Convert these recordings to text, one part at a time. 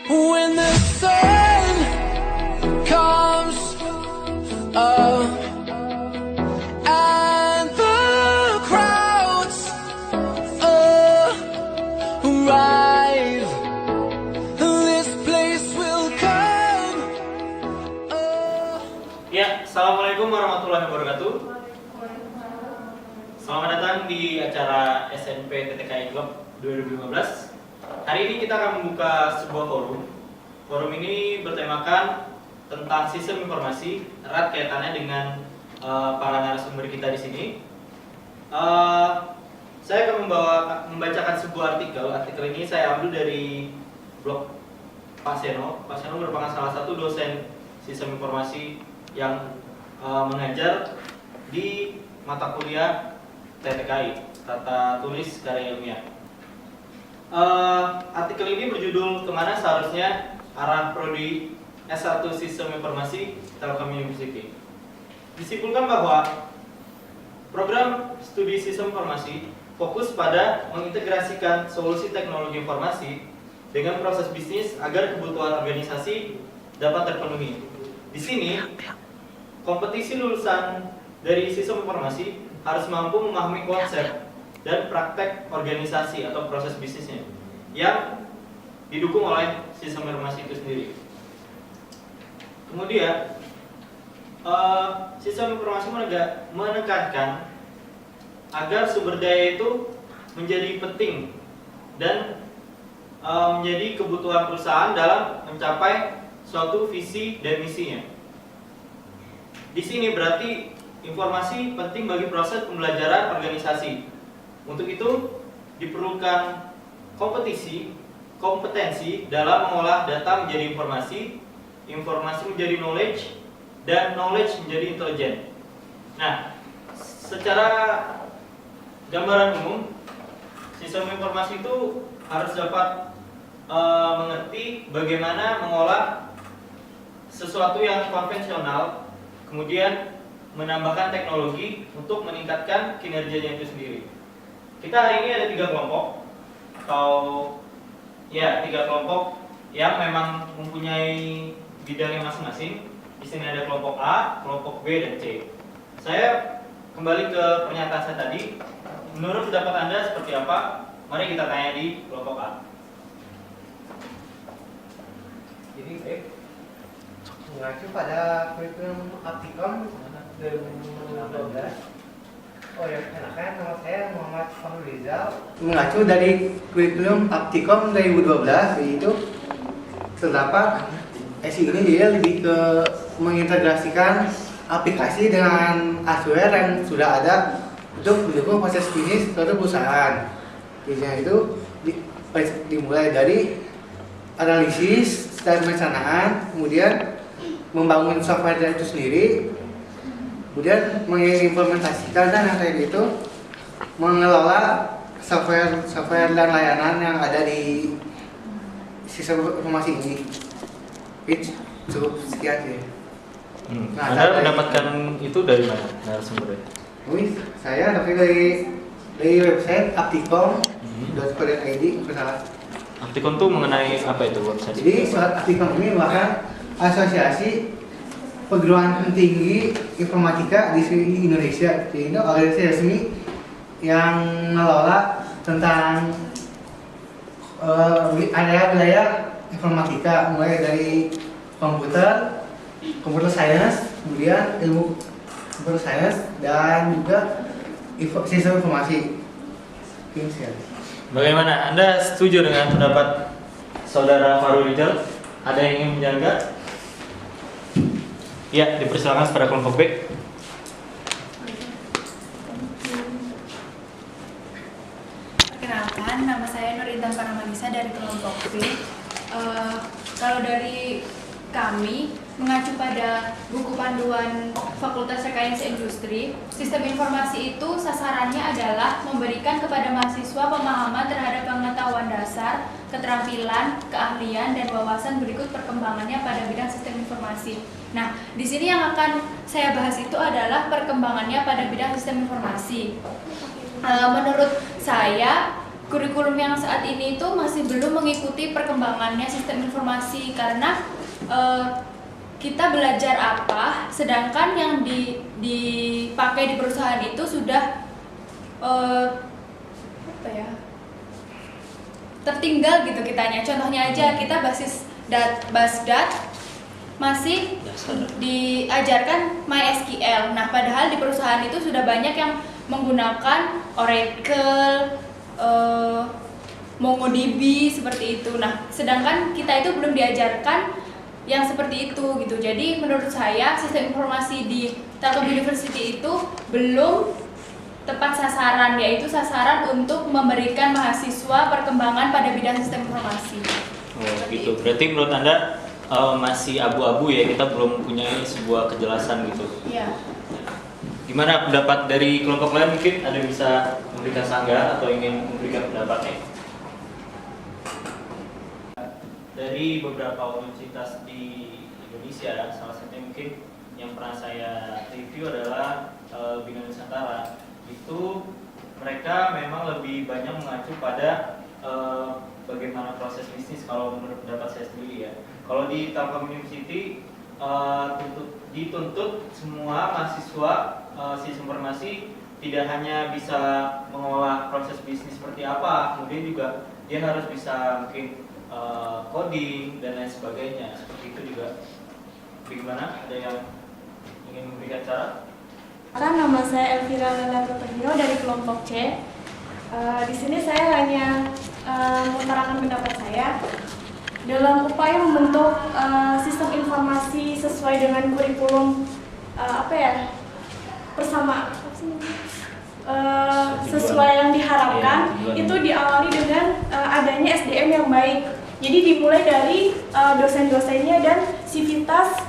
When the sun comes up and the crowds arrive, this place will come Ya, assalamualaikum warahmatullahi wabarakatuh. Selamat datang di acara SNP TTKI Club 2015. Hari ini kita akan membuka sebuah forum. Forum ini bertemakan tentang sistem informasi, erat kaitannya dengan para narasumber kita di sini. Saya akan membacakan sebuah artikel. Artikel ini saya ambil dari blog Pak Seno. Pak Seno merupakan salah satu dosen sistem informasi yang mengajar di mata kuliah TTKI, Tata Tulis Karya Ilmiah. Artikel ini berjudul Kemana Seharusnya Arah Prodi S1 Sistem Informasi Telekomunikasi. Disimpulkan bahwa program studi sistem informasi fokus pada mengintegrasikan solusi teknologi informasi dengan proses bisnis agar kebutuhan organisasi dapat terpenuhi. Di sini, kompetisi lulusan dari sistem informasi harus mampu memahami konsep dan praktek organisasi atau proses bisnisnya yang didukung oleh sistem informasi itu sendiri. Kemudian, sistem informasi menekankan agar sumber daya itu menjadi penting dan menjadi kebutuhan perusahaan dalam mencapai suatu visi dan misinya. Di sini berarti informasi penting bagi proses pembelajaran organisasi. Untuk itu diperlukan kompetensi dalam mengolah data menjadi informasi, informasi menjadi knowledge, dan knowledge menjadi intelijen. Nah, secara gambaran umum, sistem informasi itu harus dapat mengerti bagaimana mengolah sesuatu yang konvensional, kemudian menambahkan teknologi untuk meningkatkan kinerjanya itu sendiri. Kita hari ini ada 3 kelompok, atau ya 3 kelompok yang memang mempunyai bidangnya masing-masing. Di sini ada kelompok A, kelompok B, dan C. Saya kembali ke pernyataan saya tadi. Menurut pendapat Anda seperti apa? Mari kita tanya di kelompok A. Jadi mengacu pada kurikulum Aptikom 2012. Oh ya, kenalkan, nama saya Muhammad Fahru Rizal. Mengacu dari kurikulum Aptikom 2012, yaitu terdapat SI ini dia lebih ke mengintegrasikan aplikasi dengan hardware yang sudah ada untuk mendukung proses bisnis suatu perusahaan. Biasanya itu dimulai dari analisis dan perencanaan, kemudian membangun software itu sendiri, kemudian mengimplementasikan dan yang kayak gitu mengelola software dan layanan yang ada di sistem informasi ini. Itu cukup sekian sih. Nah, Anda mendapatkan itu dari mana narasumbernya? Saya dapat dari website aptikom.co.id. Aptikon itu mengenai apa itu website? Jadi surat Aptikom ini merupakan asosiasi perguruan tinggi informatika di seluruh Indonesia. Jadi itu organisasi resmi yang mengelola tentang area wilayah informatika, mulai dari computer science, kemudian ilmu computer science, dan juga sistem informasi. Bagaimana? Anda setuju dengan pendapat Saudara Fahru Rizal? Ada yang ingin menjanggal? Ya, dipersilakan pada kelompok B. Perkenalkan, nama saya Nur Intan Paramanisa dari kelompok B. Kalau dari kami mengacu pada buku panduan Fakultas Rekayasa Industri, sistem informasi itu sasarannya adalah memberikan kepada mahasiswa pemahaman terhadap pengetahuan dasar, keterampilan, keahlian, dan wawasan berikut perkembangannya pada bidang sistem informasi. Nah, di sini yang akan saya bahas itu adalah perkembangannya pada bidang sistem informasi. Menurut saya, kurikulum yang saat ini itu masih belum mengikuti perkembangannya sistem informasi karena kita belajar apa, sedangkan yang dipakai di perusahaan itu sudah tertinggal gitu kitanya. Contohnya aja kita basis Basdat masih diajarkan MySQL. Nah, padahal di perusahaan itu sudah banyak yang menggunakan Oracle, MongoDB seperti itu. Nah, sedangkan kita itu belum diajarkan yang seperti itu gitu. Jadi menurut saya sistem informasi di Telkom University itu belum tepat sasaran, yaitu sasaran untuk memberikan mahasiswa perkembangan pada bidang sistem informasi. Oh gitu. Berarti menurut Anda masih abu-abu ya, kita belum punya sebuah kejelasan gitu. Iya. Gimana pendapat dari kelompok lain, mungkin ada bisa memberikan sanggah atau ingin memberikan pendapatnya? Dari beberapa universitas di Indonesia, salah satunya mungkin yang pernah saya review adalah Bina Nusantara. Itu mereka memang lebih banyak mengacu pada bagaimana proses bisnis kalau menurut pendapat saya sendiri ya. Kalau di Telkom University dituntut semua mahasiswa sistem informasi tidak hanya bisa mengolah proses bisnis seperti apa, kemudian juga dia harus bisa mungkin coding dan lain sebagainya. Seperti itu juga. Bagaimana? Ada yang ingin memberikan cara? Nama saya Elvira Lela Protegino dari kelompok C. Di sini saya hanya mengutarakan pendapat saya dalam upaya membentuk sistem informasi sesuai dengan kurikulum sesuai yang diharapkan. Itu diawali dengan adanya SDM yang baik. Jadi dimulai dari dosen-dosennya dan sivitas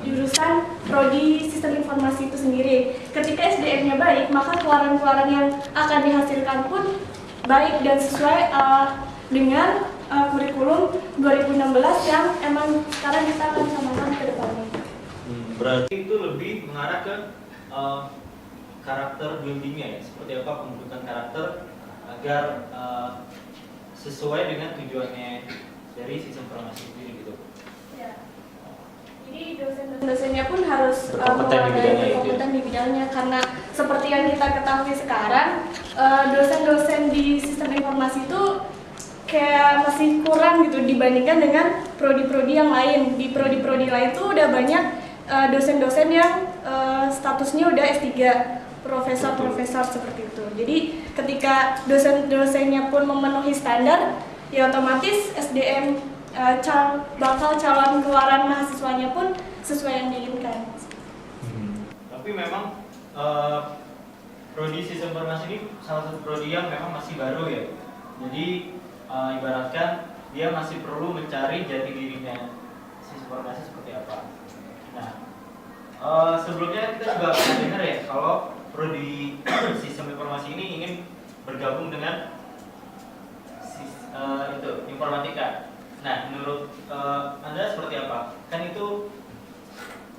jurusan prodi sistem informasi itu sendiri. Ketika SDM-nya baik, maka keluaran-keluaran yang akan dihasilkan pun baik dan sesuai dengan kurikulum 2016 yang emang sekarang kita akan samakan ke depannya. Berarti itu lebih mengarah ke karakter buildingnya ya, seperti apa pembentukan karakter agar sesuai dengan tujuannya dari sistem informasi sendiri gitu. Ya. Jadi dosen-dosennya pun harus berkompeten di bidangnya karena seperti yang kita ketahui sekarang dosen-dosen di sistem informasi itu kayak masih kurang gitu dibandingkan dengan prodi-prodi yang lain. Di prodi-prodi lain tuh udah banyak dosen-dosen yang statusnya udah S3, profesor-profesor seperti itu. Jadi ketika dosen-dosennya pun memenuhi standar, ya otomatis SDM bakal calon keluaran mahasiswanya pun sesuai yang diinginkan. Tapi memang prodi sistem informasi ini salah satu prodi yang memang masih baru ya. Jadi ibaratkan dia masih perlu mencari jati dirinya sistem informasi seperti apa. Nah, sebelumnya kita juga pernah dengar ya kalau prodi sistem informasi ini ingin bergabung dengan informatika. Nah, menurut Anda seperti apa? Kan itu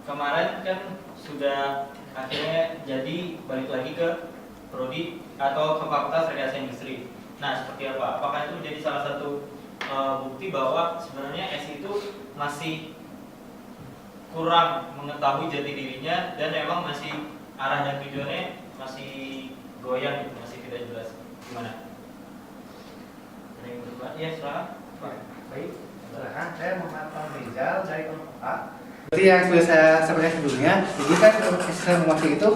kemarin kan sudah akhirnya jadi balik lagi ke prodi atau ke Fakultas Rekayasa Industri. Nah, seperti apa? Apakah itu menjadi salah satu bukti bahwa sebenarnya S itu masih kurang mengetahui jati dirinya dan memang masih arah dan tujuannya masih goyang gitu, masih tidak jelas. Gimana? Ada yang berubah? Ya, silakan. Baik, silakan. Saya Muhammad Rizal dari kelompok A. Seperti yang sudah saya sampaikan sebelumnya, jadi kan sistem informasi itu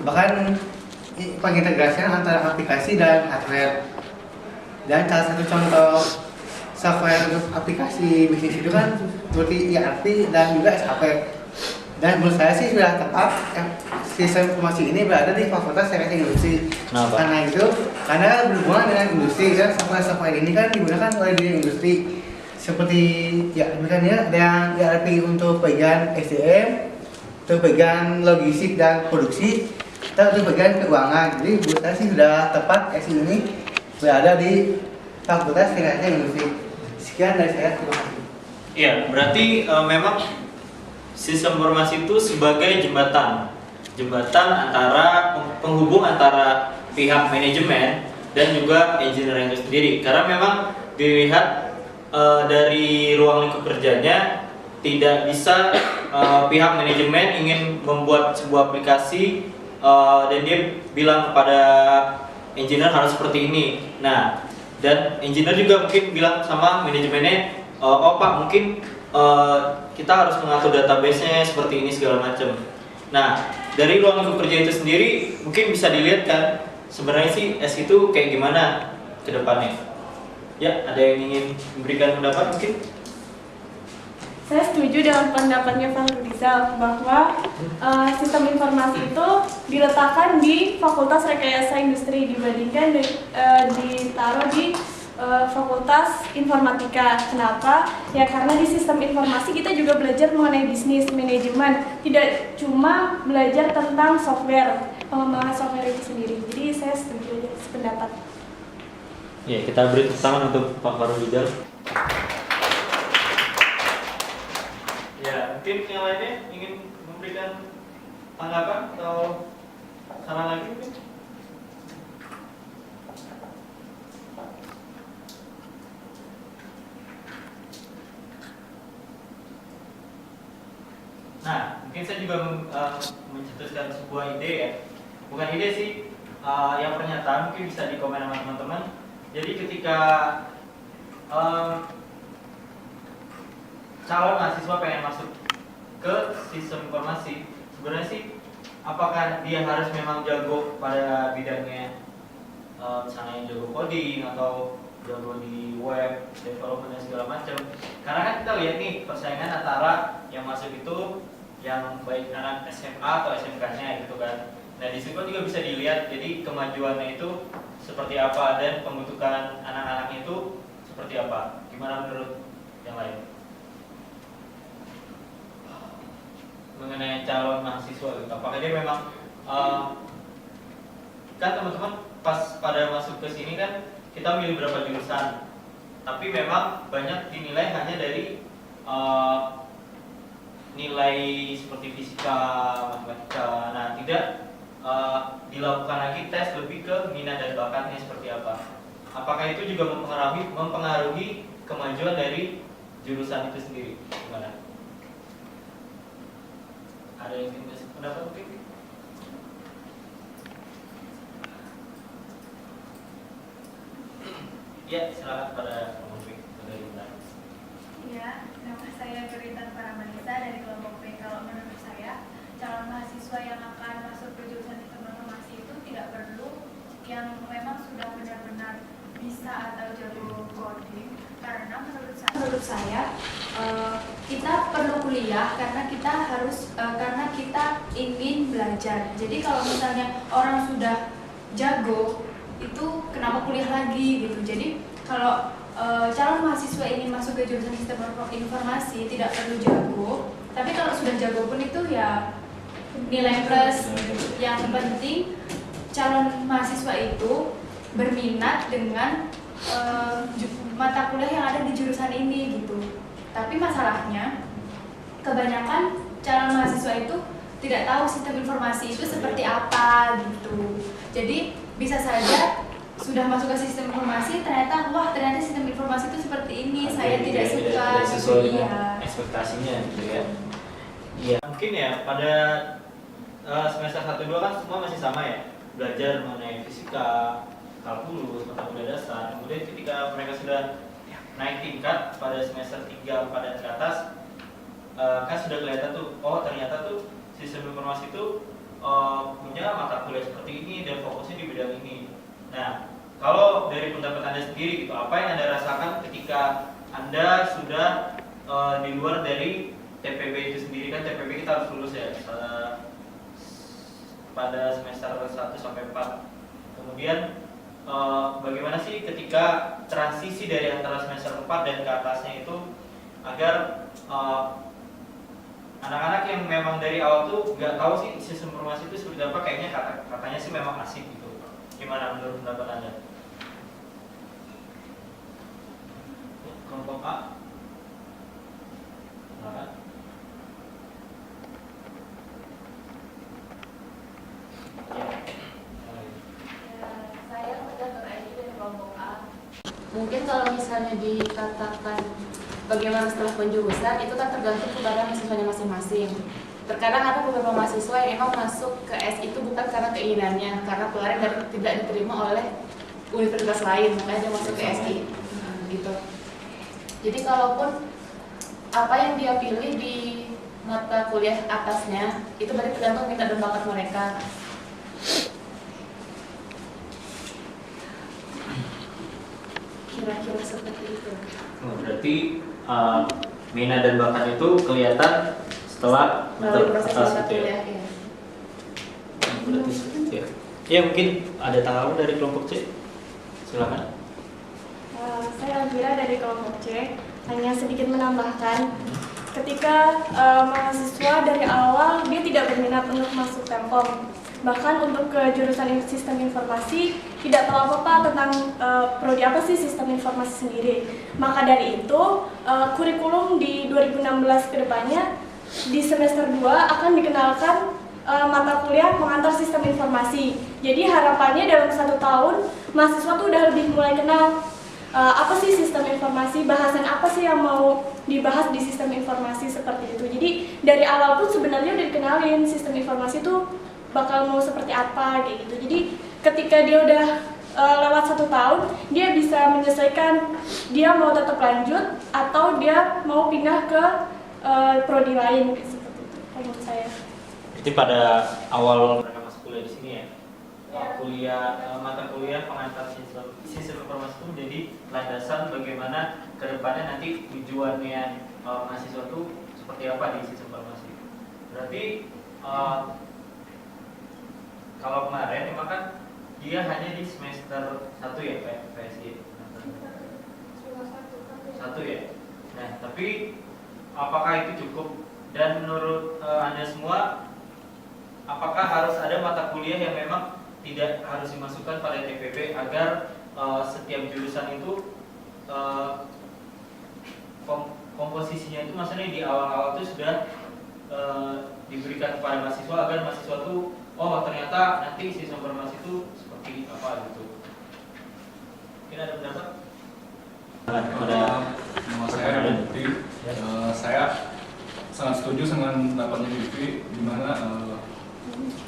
bahkan pengintegrasian antara aplikasi dan hardware. Dan salah satu contoh software untuk aplikasi bisnis itu kan seperti ERP dan juga SAP. Dan menurut saya sih sudah tepat sistem informasi ini berada di Fakultas Rekayasa Industri. Kenapa? Karena berhubungan dengan industri dan software ini kan digunakan oleh di industri. Seperti ya misalnya ada yang ERP untuk bagian SDM, untuk bagian logistik dan produksi, dan untuk bagian keuangan. Jadi menurut saya sih sudah tepat SI ini berada di Fakultas Rekayasa Industri. Sekian dari saya, terima kasih. Iya, berarti memang sistem informasi itu sebagai jembatan antara penghubung antara pihak manajemen dan juga engineering itu sendiri. Karena memang dilihat dari ruang lingkup kerjanya tidak bisa pihak manajemen ingin membuat sebuah aplikasi dan dia bilang kepada engineer harus seperti ini. Nah, dan engineer juga mungkin bilang sama manajemennya, oh Pak, mungkin kita harus mengatur database-nya seperti ini segala macam. Nah, dari ruang lingkup kerja itu sendiri mungkin bisa dilihat kan sebenarnya sih S itu kayak gimana ke depannya. Ya, ada yang ingin memberikan pendapat mungkin? Saya setuju dengan pendapatnya Pak Rizal bahwa sistem informasi itu diletakkan di Fakultas Rekayasa Industri dibandingkan ditaruh di Fakultas Informatika. Kenapa? Ya karena di sistem informasi kita juga belajar mengenai bisnis manajemen, tidak cuma belajar tentang software, pengembangan software itu sendiri. Jadi saya setuju aja sependapat. Ya, kita beri tepuk tangan untuk Pak Farudizal. Ya, mungkin yang lainnya ingin memberikan tanggapan atau saran lagi mungkin? Nah, mungkin saya juga mencetuskan sebuah ide ya. Bukan ide sih, yang pernyataan mungkin bisa di komen sama teman-teman. Jadi ketika calon mahasiswa pengen masuk ke sistem informasi, sebenarnya sih apakah dia harus memang jago pada bidangnya, misalnya jago coding atau jago di web development dan segala macam. Karena kan kita lihat nih persaingan antara yang masuk itu yang baik anak SMA atau SMK-nya gitu kan. Nah, di situ juga bisa dilihat jadi kemajuannya itu seperti apa dan pembentukan anak-anaknya itu seperti apa. Gimana menurut yang lain? Mengenai calon mahasiswa gitu. Apakah dia memang kan teman-teman pas pada masuk ke sini kan kita milih berapa jurusan, tapi memang banyak dinilai hanya dari nilai seperti fisika, matematika. Nah, tidak dilakukan lagi tes lebih ke minat dan bakatnya seperti apa. Apakah itu juga mempengaruhi kemajuan dari jurusan itu sendiri? Gimana? Ada yang ingin kasih pendapat mungkin? Ya, silakan pada pemimpin dari Intan. Ya, nama saya Geritan Paramanisa dari kelompok B. Kalau menurut saya, calon mahasiswa yang akan masuk ke jurusan sistem informasi itu tidak perlu yang memang sudah benar-benar bisa atau jago coding, karena menurut saya kita perlu kuliah karena kita ingin belajar. Jadi kalau misalnya orang sudah jago itu kenapa kuliah lagi gitu. Jadi kalau calon mahasiswa ini masuk ke jurusan sistem informasi tidak perlu jago, tapi kalau sudah jago pun itu ya nilai plus. Yang penting calon mahasiswa itu berminat dengan mata kuliah yang ada di jurusan ini gitu. Tapi masalahnya kebanyakan calon mahasiswa itu tidak tahu sistem informasi itu seperti apa gitu. Jadi bisa saja sudah masuk ke sistem informasi ternyata sistem informasi itu seperti ini, saya tidak suka sesuai gitu. dengan ekspektasinya gitu ya. Iya, mungkin ya pada semester 1-2 kan semua masih sama ya, belajar mengenai fisika, kalkulus, mata kuliah dasar. Kemudian ketika mereka sudah naik tingkat pada semester 3, 4 dan ke atas, kan sudah kelihatan tuh, oh ternyata tuh sistem informasi itu punya mata kuliah seperti ini dan fokusnya di bidang ini. Nah, kalau dari pendapat Anda sendiri gitu, apa yang Anda rasakan ketika Anda sudah di luar dari TPB itu sendiri? Kan TPB kita harus lulus ya pada semester 1 sampai 4. Kemudian bagaimana sih ketika transisi dari antara semester 4 dan ke atasnya itu agar anak-anak yang memang dari awal tuh nggak tahu sih sistem informasi itu seperti apa, kayaknya katanya sih memang asik gitu. Gimana menurut pendapat Anda? Kelompok A? Silakan. Saya Dr. Aini Mungkin kalau misalnya dikatakan bagaimana setelah penjurusan itu kan tergantung kepada mahasiswanya masing-masing. Terkadang ada beberapa mahasiswa yang emang masuk ke SI itu bukan karena keinginannya, karena kemarin tidak diterima oleh universitas lain, makanya dia masuk ke SI. Gitu. Jadi kalaupun apa yang dia pilih di mata kuliah atasnya itu berarti tergantung minat dan bakat mereka. Kira-kira seperti itu. Berarti minat dan bakat itu kelihatan setelah Melalui proses atas mata itu ya. kuliah ya. Berarti seperti itu. Ya mungkin ada tanggapan dari kelompok C. Silakan. Saya Elvira dari kelompok C. Hanya sedikit menambahkan, ketika mahasiswa dari awal dia tidak berminat untuk masuk Telkom, bahkan untuk ke jurusan sistem informasi tidak tahu apa-apa tentang prodi apa sih sistem informasi sendiri. Maka dari itu kurikulum di 2016 ke depannya di semester 2 akan dikenalkan mata kuliah pengantar sistem informasi. Jadi harapannya dalam 1 tahun mahasiswa tuh udah lebih mulai kenal apa sih sistem informasi, bahasan apa sih yang mau dibahas di sistem informasi seperti itu. Jadi dari awal pun sebenarnya udah dikenalin sistem informasi itu bakal mau seperti apa kayak gitu. Jadi ketika dia udah lewat 1 tahun, dia bisa menyesuaikan dia mau tetap lanjut atau dia mau pindah ke prodi lain kayak seperti itu menurut saya. Jadi pada awal mereka masuk kuliah di sini ya, mata kuliah pengantar sistem informasi itu menjadi landasan bagaimana kedepannya nanti tujuannya mahasiswa itu seperti apa di sistem informasi. Berarti kalau kemarin memang kan dia hanya di semester 1 ya PSI. 1 ya. Nah, tapi apakah itu cukup? Dan menurut Anda semua, apakah harus ada mata kuliah yang memang tidak harus dimasukkan pada TPP agar setiap jurusan itu komposisinya itu maksudnya di awal-awal itu sudah diberikan kepada mahasiswa agar mahasiswa itu ternyata nanti sistem informasi itu seperti apa gitu. Mungkin ada pendapat? Nama saya Bukti. Saya sangat setuju dengan pendapatnya Vivi di mana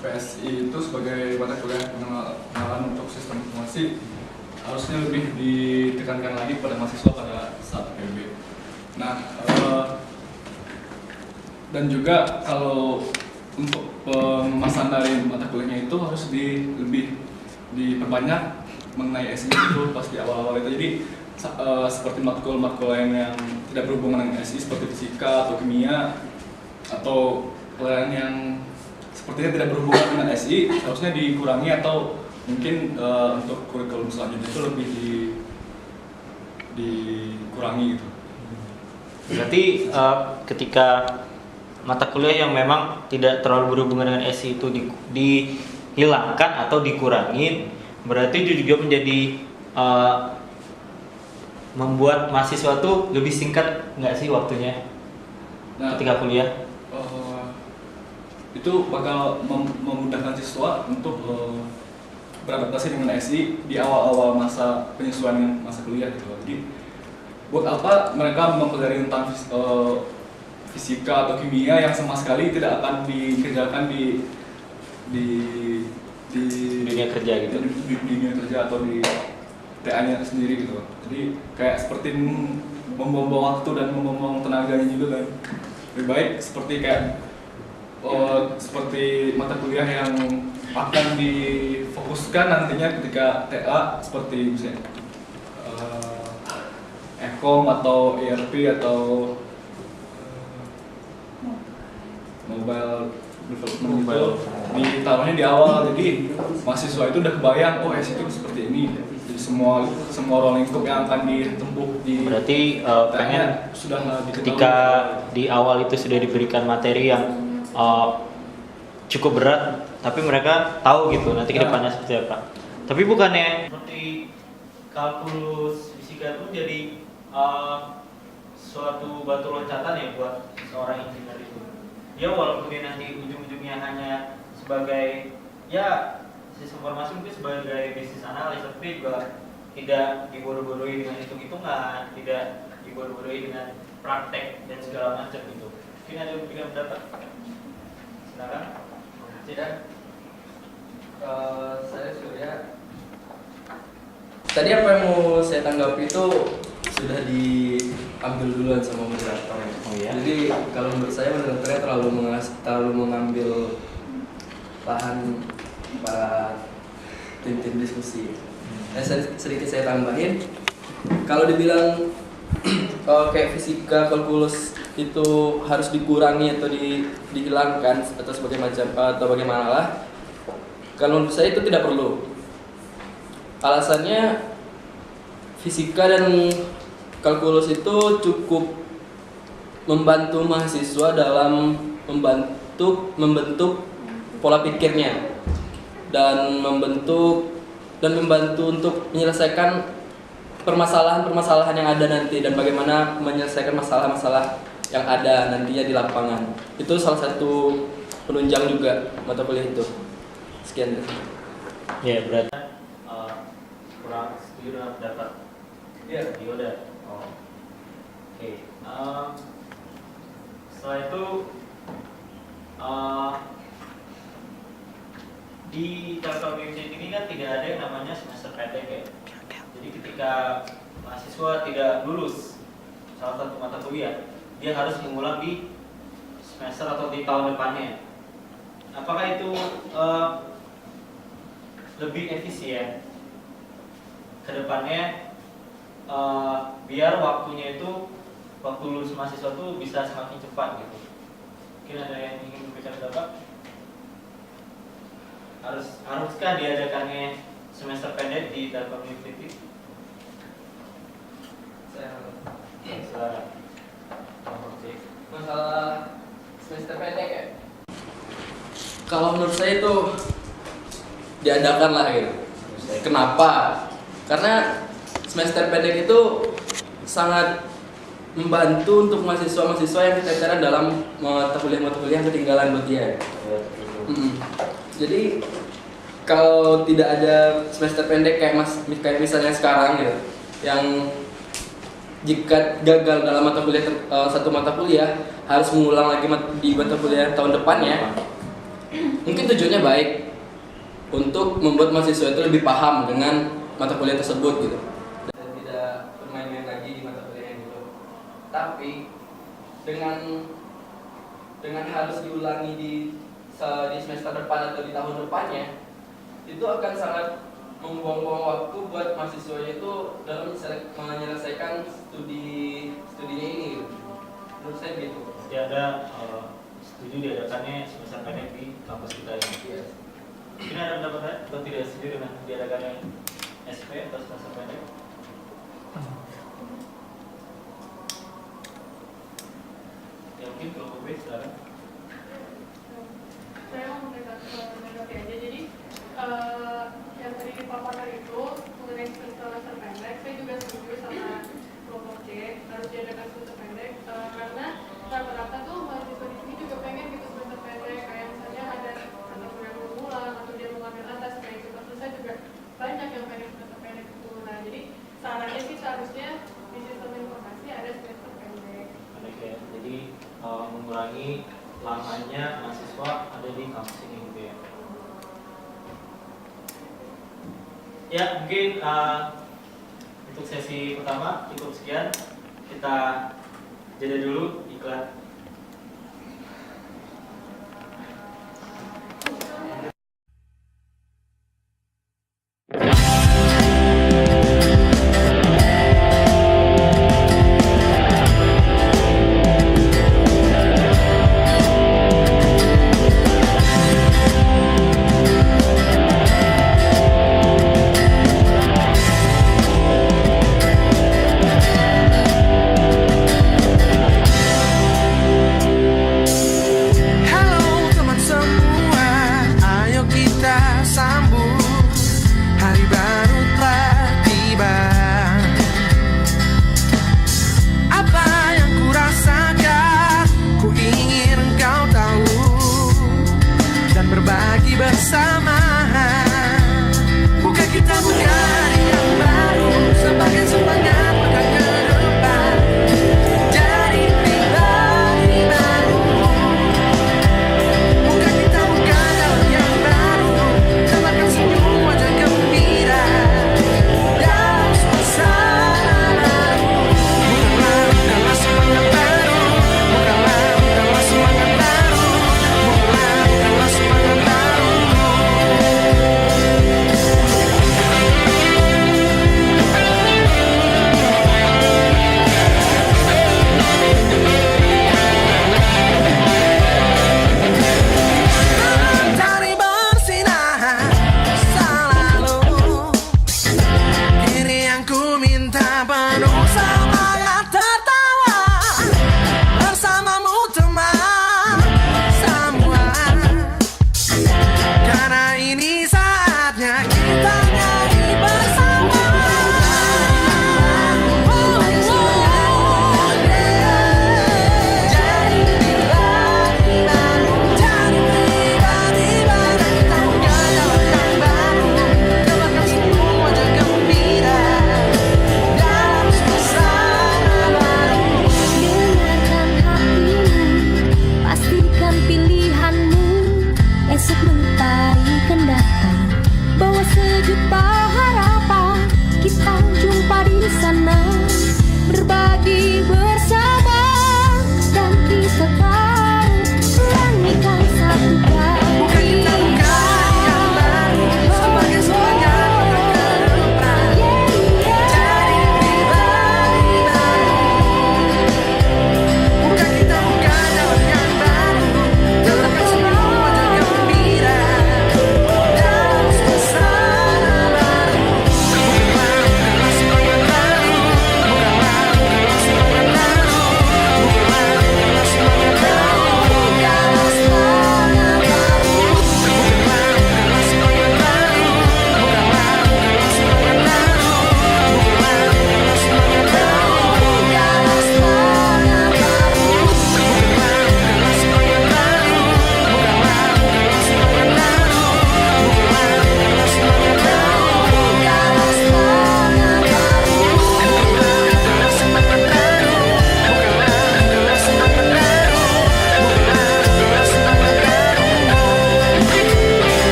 PSI itu sebagai mata kuliah pengenalan untuk sistem informasi harusnya lebih ditekankan lagi pada mahasiswa pada saat PB. Nah, dan juga kalau untuk pemasan dari mata kuliahnya itu harus lebih diperbanyak mengenai SI itu pas di awal-awal itu. Jadi seperti matkul-matkul lain yang tidak berhubungan dengan SI seperti fisika atau kimia atau lain yang sepertinya tidak berhubungan dengan SI harusnya dikurangi atau mungkin untuk kurikulum selanjutnya itu lebih dikurangi gitu. Berarti ketika mata kuliah yang memang tidak terlalu berhubungan dengan SI itu dihilangkan atau dikurangi, berarti itu juga menjadi membuat mahasiswa tuh lebih singkat nggak sih waktunya ketika kuliah? Itu bakal memudahkan siswa untuk beradaptasi dengan SI di awal-awal masa penyesuaian masa kuliah gitu. Jadi buat apa mereka mempelajari tentang fisika atau kimia yang sama sekali tidak akan dikerjakan di dunia kerja gitu, di dunia kerja atau di TA-nya sendiri gitu. Jadi kayak seperti membuang waktu dan membuang tenaganya juga kan. Lebih baik seperti seperti mata kuliah yang akan difokuskan nantinya ketika TA seperti misalnya Ekom atau ERP atau mobile development itu ditaruhnya di awal, jadi mahasiswa itu udah kebayang SI itu seperti ini. Jadi semua role lingkup yang akan ditempuh di berarti pengen sudah ketika di awal itu sudah diberikan materi yang cukup berat, tapi mereka tahu gitu nanti kedepannya seperti apa. Tapi bukannya seperti kalkulus fisika itu jadi suatu batu loncatan ya buat seorang engineer itu. Dia walaupun dia nanti ujung-ujungnya hanya sebagai sistem informasi mungkin sebagai bisnis analis, tapi juga tidak dibodoh-bodohi dengan hitung-hitungan, tidak dibodoh-bodohi dengan praktek dan segala macam gitu. Mungkin ada yang berikan pendapat? Silakan. Tidak. Saya Surya. Tadi apa yang mau saya tanggapi itu sudah diambil duluan sama moderator. Oh iya. Jadi kalau menurut saya moderatornya terlalu mengambil lahan para tim-tim diskusi. Sedikit saya tambahin, kalau dibilang kayak fisika, kalkulus itu harus dikurangi atau dihilangkan atau bagaimana lah. Kalau menurut saya itu tidak perlu. Alasannya fisika dan kalkulus itu cukup membantu mahasiswa dalam membentuk pola pikirnya dan membantu untuk menyelesaikan permasalahan-permasalahan yang ada nanti dan bagaimana menyelesaikan masalah-masalah yang ada nantinya di lapangan. Itu salah satu penunjang juga mata kuliah itu. Sekian. Ya, berarti kurang setuju dengan pendapat. Iya. Udah. Oh. Oke. Setelah itu di Telkom University ini kan tidak ada yang namanya semester pendek ya. Jadi ketika mahasiswa tidak lulus salah satu mata kuliah, dia harus mengulang di semester atau di tahun depannya. Apakah itu lebih efisien ke depannya, biar waktunya itu waktu lulus mahasiswa itu bisa semakin cepat gitu? Mungkin ada yang ingin memberikan pendapat? Haruskah diadakannya semester pendek di Telkom University? Masalah semester pendek ya? Kalau menurut saya itu diadakan lah gitu. Kenapa? Karena semester pendek itu sangat membantu untuk mahasiswa-mahasiswa yang keteteran dalam mata kuliah ketinggalan buat dia. Jadi kalau tidak ada semester pendek kayak misalnya sekarang gitu, yang jika gagal dalam mata kuliah satu mata kuliah harus mengulang lagi di mata kuliah tahun depannya, mungkin tujuannya baik untuk membuat mahasiswa itu lebih paham dengan mata kuliah tersebut gitu dan tidak bermain-main lagi di mata kuliah yang dulu. Tapi dengan harus diulangi di semester depan atau di tahun depannya, itu akan sangat membuang-buang waktu buat mahasiswanya itu dalam menyelesaikan studinya ini. Menurut saya gitu. Ya, ada setuju diadakannya semester pendek di kampus kita ini. Yes. Mungkin ada pendapat lain atau tidak setuju dengan diadakannya SP atau semester pendek? Ya, mungkin kalau B silakan. Saya mau menanggapi aja. Jadi yang tadi dipaparkan itu mengenai semester pendek, saya juga setuju sama kelompok C harus diadakan semester pendek karena rata-rata tuh mahasiswa di sini juga pengen gitu semester pendek, kayak misalnya ada mata kuliah mengulang atau dia mau ngambil atas kayak gitu. Terus saya juga banyak yang pengen semester pendek itu. Nah, jadi sarannya sih seharusnya di sistem informasi ada semester pendek. Pendek ya. Jadi mengurangi lamanya mahasiswa ada di kampus ini gitu ya. Ya, mungkin untuk sesi pertama cukup sekian. Kita jeda dulu iklan.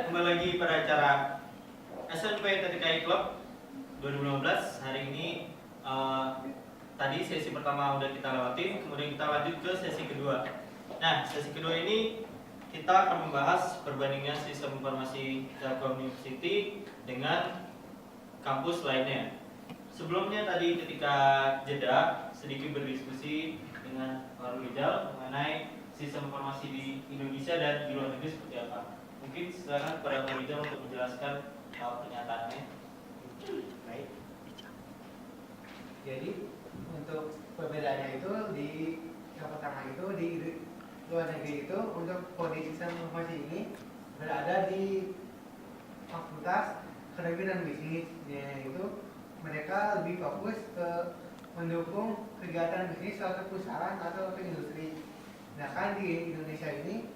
kembali lagi pada acara SMP TTKI Club 2015. Hari ini tadi sesi pertama udah kita lewatin, kemudian kita lanjut ke sesi kedua. Nah, sesi kedua ini kita akan membahas perbandingan sistem informasi Telkom University dengan kampus lainnya. Sebelumnya tadi ketika jeda sedikit berdiskusi dengan Pak Rizal mengenai sistem informasi di Indonesia dan di luar negeri seperti apa. Mungkin silakan kepada Pak Rizal untuk menjelaskan pernyataannya. Baik. Jadi untuk perbedaannya itu di yang pertama itu di luar negeri itu untuk kondisi sistem informasi ini berada di fakultas ekonomi dan bisnis. Itu mereka lebih fokus ke mendukung kegiatan bisnis suatu perusahaan atau industri. Nah kan di Indonesia ini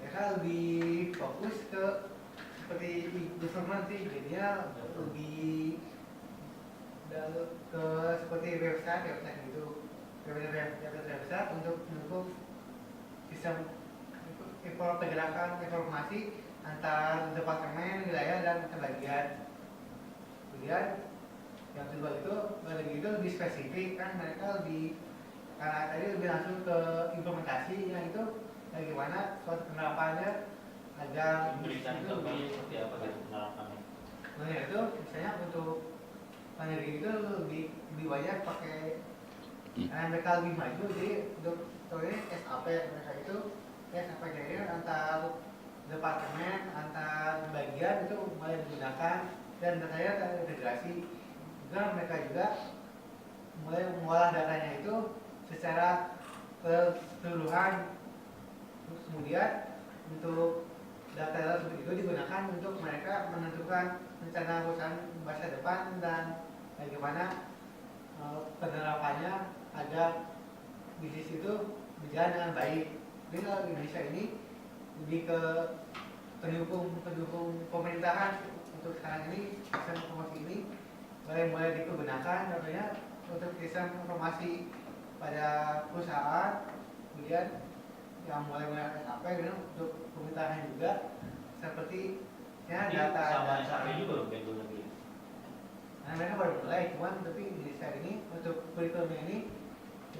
mereka lebih fokus ke seperti government sih, jadinya lebih ke seperti website gitu, website untuk mendukung sistem pergerakan informasi antar departemen, wilayah dan bagian. Kemudian yang kedua itu lebih spesifik, kan mereka lebih karena tadi lebih langsung ke implementasi yang itu bagaimana suatu penerapannya agar Berikan contohnya seperti apa gitu penerapannya. Nah itu misalnya untuk pandemi itu lebih banyak pakai karena mereka lebih maju, jadi untuk contohnya SAP mereka itu SAP jadi antar departemen, antar bagian itu mulai digunakan dan datanya terintegrasi. Juga mereka juga mulai mengolah datanya itu secara keseluruhan. Terus kemudian untuk data tersebut itu digunakan untuk mereka menentukan rencana perusahaan masa depan dan bagaimana penerapannya agar bisnis itu berjalan dengan baik. Jadi kalau Indonesia ini lebih ke pendukung pemerintahan untuk sekarang ini sistem informasi ini mulai digunakan contohnya untuk sistem informasi pada perusahaan, kemudian yang mulai SAP gitu untuk pemerintahan juga seperti ya data sama SAP juga kayak dulu lagi. Nah mereka baru mulai, cuman tapi Indonesia ini untuk kurikulumnya ini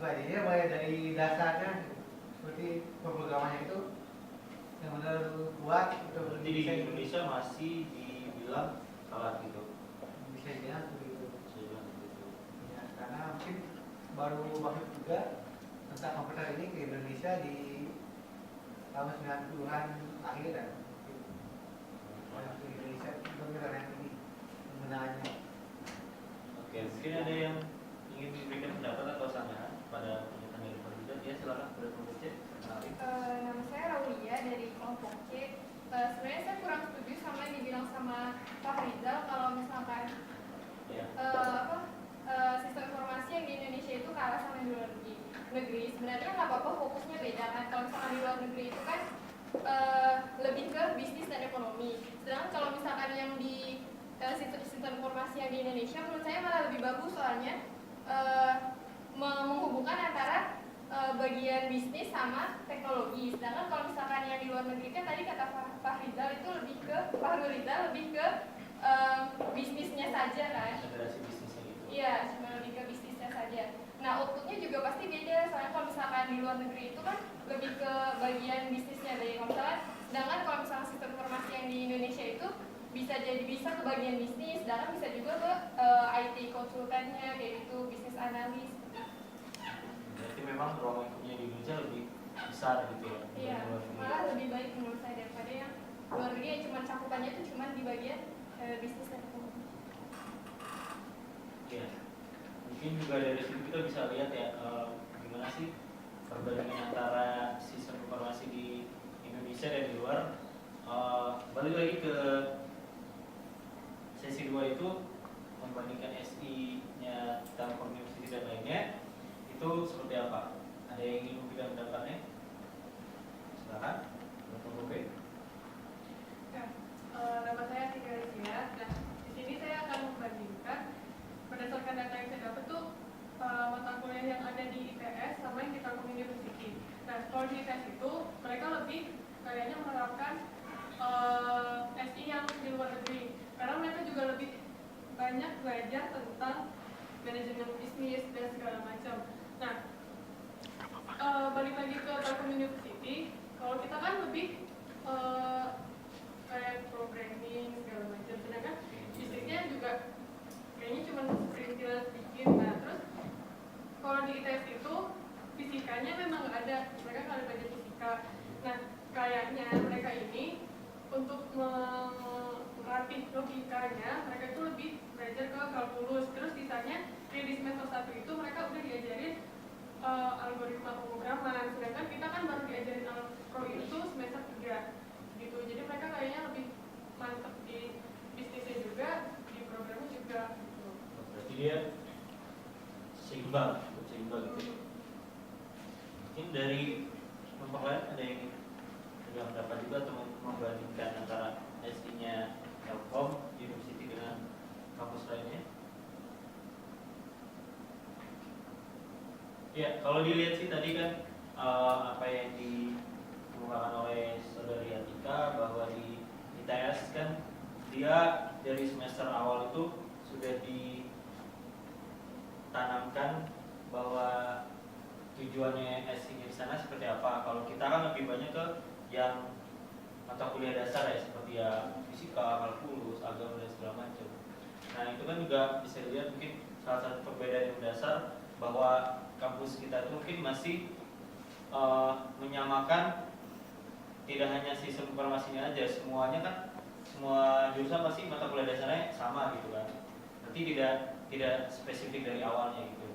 dia mulai dari dasarnya gitu. Seperti pemrogramannya itu yang benar kuat untuk Berarti di Indonesia masih dibilang salah gitu. bisa dibilang begitu. Bisa dibilang begitu. Ya, karena mungkin baru masuk juga tentang komputer ini ke Indonesia di tahun 90-an akhir dan masuk ke Indonesia untuk internet ini penggunaannya. Oke, mungkin ada yang ingin memberikan pendapat atau sanggahan pada pernyataan dari Pak Rizal. Ya silakan pada kelompok C. Nama saya Raulia dari kelompok C. Sebenarnya saya kurang setuju sama yang dibilang sama Pak Rizal kalau misalkan Ya. Sistem informasi yang di Indonesia itu kalah sama yang di luar negeri. Sebenarnya nggak apa-apa, fokusnya beda kan. Kalau misalkan di luar negeri itu kan lebih ke bisnis dan ekonomi. Sedangkan kalau misalkan yang di sistem informasi yang di Indonesia menurut saya malah lebih bagus, soalnya menghubungkan antara bagian bisnis sama teknologi. Sedangkan kalau misalkan yang di luar negeri kan tadi kata Pak Rizal itu lebih ke bisnisnya saja kan. Federasi bisnisnya gitu. Iya, cuma lebih ke bisnisnya saja. Nah, outputnya juga pasti beda. Soalnya kalau misalkan di luar negeri itu kan lebih ke bagian bisnisnya dari misalkan. Sedangkan kalau misalkan sistem informasi yang di Indonesia itu bisa ke bagian bisnis, sedangkan bisa juga ke IT konsultannya kayak gitu, bisnis analis. Berarti memang ruang lingkupnya di Indonesia lebih besar gitu ya. Iya, malah lebih baik menurut saya daripada yang luar negeri yang cuma cakupannya itu cuma di bagian bisnis dan ekonomi. Iya. Mungkin juga dari situ kita bisa lihat ya gimana sih perbandingan antara sistem informasi di Indonesia dan di luar. Balik lagi ke sesi 2 itu membandingkan SI-nya Telkom University dan lainnya itu seperti apa? Ada yang ingin memberikan pendapatnya? Silakan. Untuk B. Ya, nama saya Tika Rizia. Nah, di sini saya akan membandingkan berdasarkan data yang saya dapat tuh mata kuliah yang ada di ITS sama yang di Telkom University. Nah, kalau di ITS itu mereka lebih kayaknya menerapkan SI manajemen bisnis dan segala macam. Nah, balik lagi ke Telkom University, kalau kita kan lebih kayak programming segala macam, sedangkan fisiknya juga kayaknya cuma perintilan sedikit. Nah, terus kalau di ITS itu fisikanya memang nggak ada, mereka nggak ada belajar fisika. Nah, kayaknya mereka ini untuk melatih logikanya, mereka itu lebih belajar ke kalkulus. Terus sisanya di semester 1 itu mereka udah diajarin algoritma pemrograman, sedangkan kita kan baru diajarin Alpro itu semester 3 gitu. Jadi mereka kayaknya lebih mantep di bisnisnya juga, di programnya juga gitu. Berarti dia seimbang gitu. Mungkin dari kelompok lain ada yang punya pendapat juga atau membandingkan antara SI-nya Telkom University dengan kampus lainnya? Ya, kalau dilihat sih tadi kan apa yang dikemukakan oleh saudari Atika, bahwa di ITS kan dia dari semester awal itu sudah ditanamkan bahwa tujuannya SI di sana seperti apa. Kalau kita kan lebih banyak ke yang mata kuliah dasar ya, seperti ya fisika, kalkulus, agama dan segala macam. Nah, itu kan juga bisa dilihat mungkin salah satu perbedaan yang dasar, bahwa kampus kita itu mungkin masih menyamakan tidak hanya sistem informasinya aja, semuanya kan, semua jurusan pasti mata kuliah dasarnya sama gitu kan. Berarti tidak spesifik dari awalnya gitu.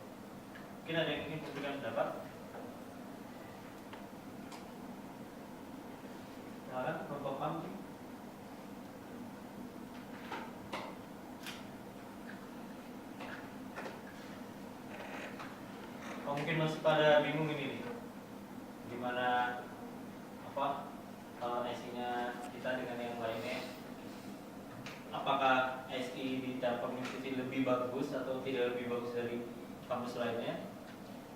Mungkin ada yang ingin memberikan pendapat? Silakan, kelompok A mungkin. Oh, mungkin masih pada bingung ini nih, gimana SI-nya kita dengan yang lainnya. Apakah SI di Telkom University lebih bagus atau tidak lebih bagus dari kampus lainnya?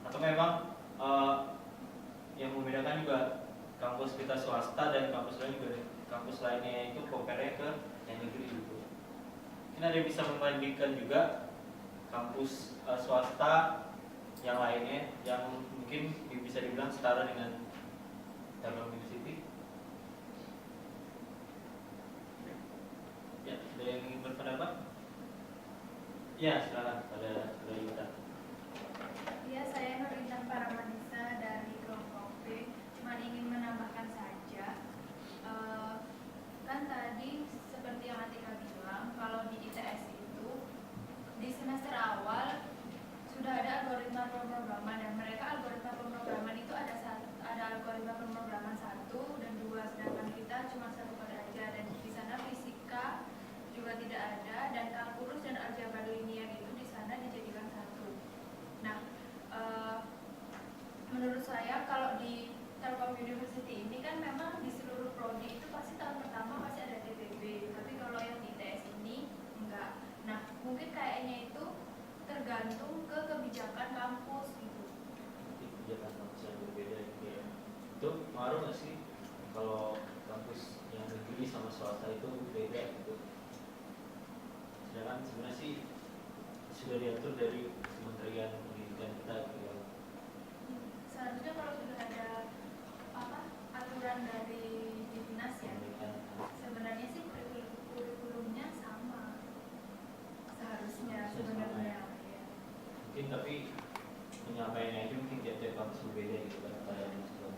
Atau memang yang membedakan juga kampus kita swasta dan kampus lain juga, kampus lainnya itu compare ke yang negeri gitu. Mungkin ada yang bisa membandingkan juga kampus swasta yang lainnya yang mungkin bisa dibilang setara dengan Telkom University. Ya, ada yang ingin berpendapat? Ya, silakan pada Yuta. Ya, saya Nurintan Paramanisa dari kelompok B. Cuma ingin menambahkan saja, kan tadi seperti yang Atika bilang, kalau di ITS itu di semester awal sudah ada algoritma pemrograman, dan mereka algoritma pemrograman itu ada algoritma pemrograman 1 dan 2, sedangkan kita cuma 1 pada aja, dan di sana fisika juga tidak ada, dan kalkulus dan aljabar linier itu di sana dijadikan 1. Nah, menurut saya kalau di Telkom University ini kan memang di seluruh prodi itu pasti tahun pertama pasti ada TPB, tapi kalau yang di ITS ini enggak. Nah, mungkin kayaknya itu tergantung ke kebijakan kampus gitu. Kebijakan kampus yang berbeda gitu ya. Itu ngaruh nggak sih kalau kampus yang negeri sama swasta itu beda gitu? Sedangkan sebenarnya sih sudah diatur dari Kementerian Pendidikan kita gitu ya. Seharusnya kalau sudah ada aturan dari dinas ya, sebenarnya sih kurikulumnya sama seharusnya sebenarnya. Mungkin tapi penyampaiannya itu mungkin tiap-tiap kampus berbeda gitu kan pada mahasiswa.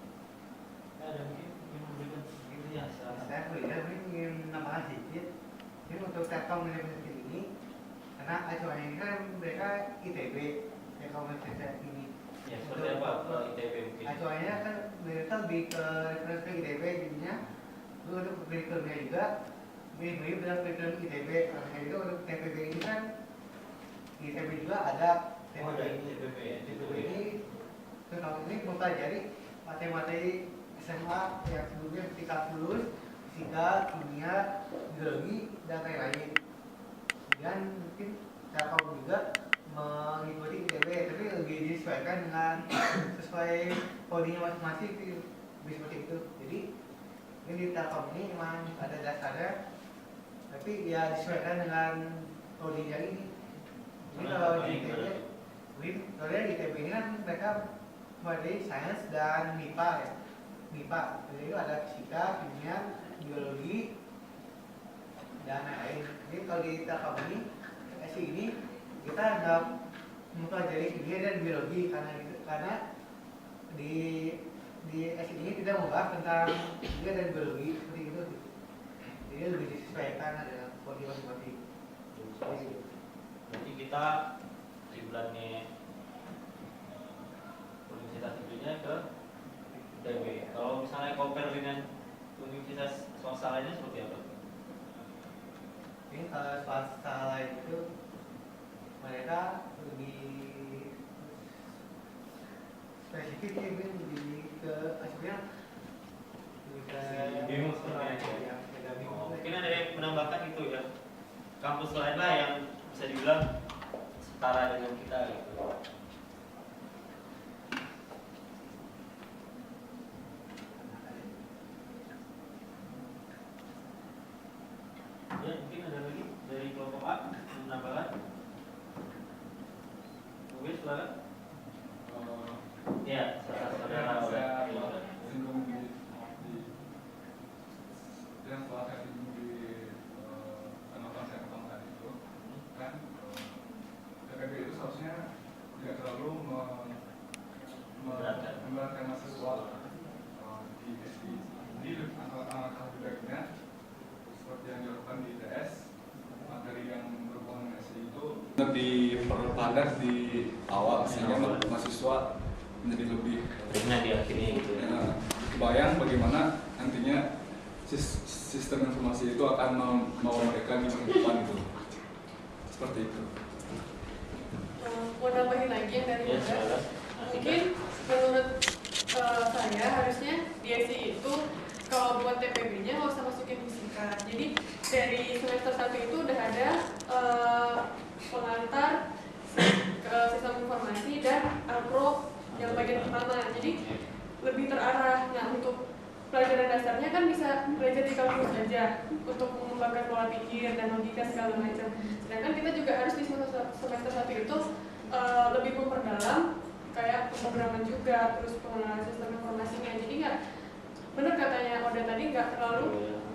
Ada mungkin yang memberikan gitu ya. Saya ingin nambah sedikit. Ini untuk Telkom University ini, karena acuannya ini kan mereka ITB, Telkom University ini. Ya, seperti apa ITB mungkin? Acuannya kan mereka lebih ke referensi ITB jadinya. Untuk kurikulumnya juga mirip-mirip dengan kurikulum ITB. Karena itu untuk TPB ini kan ITB juga ada. Ada TPB ya. TPB ini kalau ini mempelajari materi-materi SMA yang sebelumnya ketika lulus, fisika, kimia, biologi, dan lain-lain. Dan mungkin Telkom juga mengikuti ITB, tapi lebih disesuaikan dengan sesuai codingnya masing-masing, seperti itu. Jadi ini di Telkom ini memang ada dasarnya, tapi ya disesuaikan dengan codingnya ini. Jadi kalau di ITB ini kan mereka mempelajari sains dan MIPA ya. MIPA, jadi itu ada fisika, kimia, biologi, dan lain-lain. Jadi kalau di Telkom ini, SI ini kita ada mempelajari kimia dan biologi karena di SI ini tidak membahas tentang kimia dan biologi seperti itu. Jadi lebih disesuaikan dengan prodi masing-masing. Berarti kita kiblatnya universitas tentunya ke ITB. Kalau misalnya compare dengan universitas swasta lainnya seperti apa? Ini kalau swasta lain itu mereka lebih spesifik ya, lebih ke sebenarnya lebih ke Bingung seperti ya, beda bingung. Mungkin ada yang menambahkan itu ya, kampus lain lah yang bisa dibilang setara dengan kita gitu. Ya, mungkin ada lagi dari kelompok A yang menambahkan. Mungkin silakan. Ya, saudara saya udah. singgung di yang setelah saya singgung di penonton saya pertama tadi itu kan TPB itu seharusnya tidak terlalu memberatkan mahasiswa di SI. Jadi langkah baiknya seperti yang dilakukan di ITS, materi yang berhubungan dengan SI itu diperpadat di awal sehingga mahasiswa menjadi lebih ringan di akhirnya gitu ya. Kebayang bagaimana nantinya sistem informasi itu akan mau mereka di masa depan itu seperti itu. Mau nambahin lagi yang dari Ya, Mas. silakan. Mungkin menurut saya harusnya di SI itu kalau buat TPB-nya nggak usah masukin fisika. Jadi dari semester 1 itu udah ada pengantar ke sistem informasi dan agro yang bagian pertama. Jadi lebih terarah. Nah, untuk pelajaran dasarnya kan bisa belajar di kampus aja untuk mengembangkan pola pikir dan logika segala macam. Sedangkan kita juga harus di semester 1 itu lebih memperdalam kayak pemrograman juga, terus pengenalan sistem informasinya. Jadi nggak benar katanya Oda tadi, nggak terlalu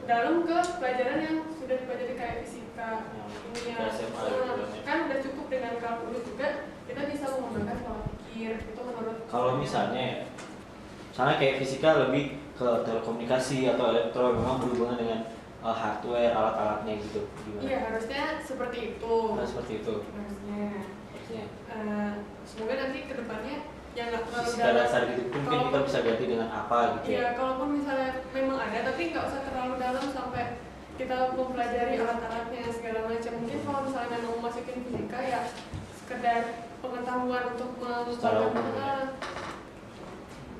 dalam ke pelajaran yang sudah dipelajari kayak fisika, kimia. Kan udah cukup dengan kalkulus juga, kita bisa mengembangkan pola pikir. Itu menurut Kalau misalnya ya, misalnya kayak fisika lebih ke telekomunikasi atau elektro, memang berhubungan dengan hardware, alat-alatnya gitu. Gimana? iya harusnya seperti itu. Nah, seperti itu. Harusnya. Harusnya. Semoga nanti kedepannya yang nggak terlalu Fisika dasar gitu, mungkin kita bisa ganti dengan apa gitu Iya, ya. kalaupun misalnya memang ada, tapi nggak usah terlalu dalam sampai kita mempelajari alat-alatnya segala macam. Mungkin kalau misalnya memang mau masukin fisika ya sekedar pengetahuan untuk Secara umum, mengembangkan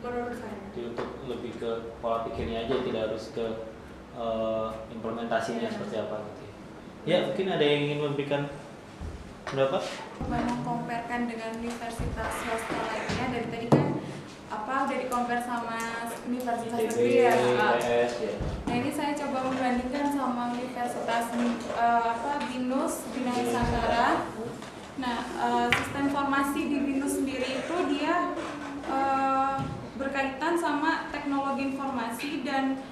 menurut saya. Jadi untuk lebih ke pola pikirnya aja, tidak harus ke implementasinya seperti apa gitu. Ya, mungkin ada yang ingin memberikan pendapat? Mengkomparkan dengan universitas swasta lainnya, dari tadi kan udah di-compare sama universitas ITB, negeri ya. ITS ya. Nah ini saya coba membandingkan sama universitas BINUS, Bina Nusantara. Nah sistem informasi di BINUS sendiri itu dia berkaitan sama teknologi informasi dan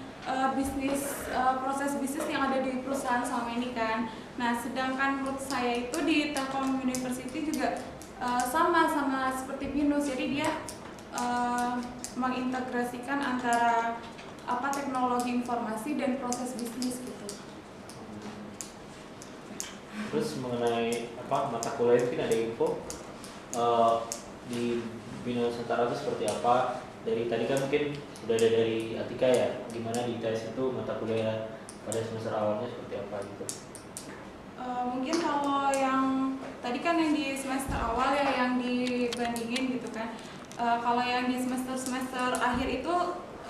proses bisnis yang ada di perusahaan selama ini kan. Nah, sedangkan menurut saya itu di Telkom University juga sama seperti BINUS. Jadi dia mengintegrasikan antara teknologi informasi dan proses bisnis gitu. Terus mengenai mata kuliah, mungkin ada info di Bina Nusantara itu seperti apa? Dari tadi kan mungkin sudah ada dari Atika ya, gimana di ITS itu mata kuliah pada semester awalnya seperti apa gitu? Mungkin kalau yang tadi kan yang di semester awal ya yang dibandingin gitu kan. Kalau yang di semester akhir itu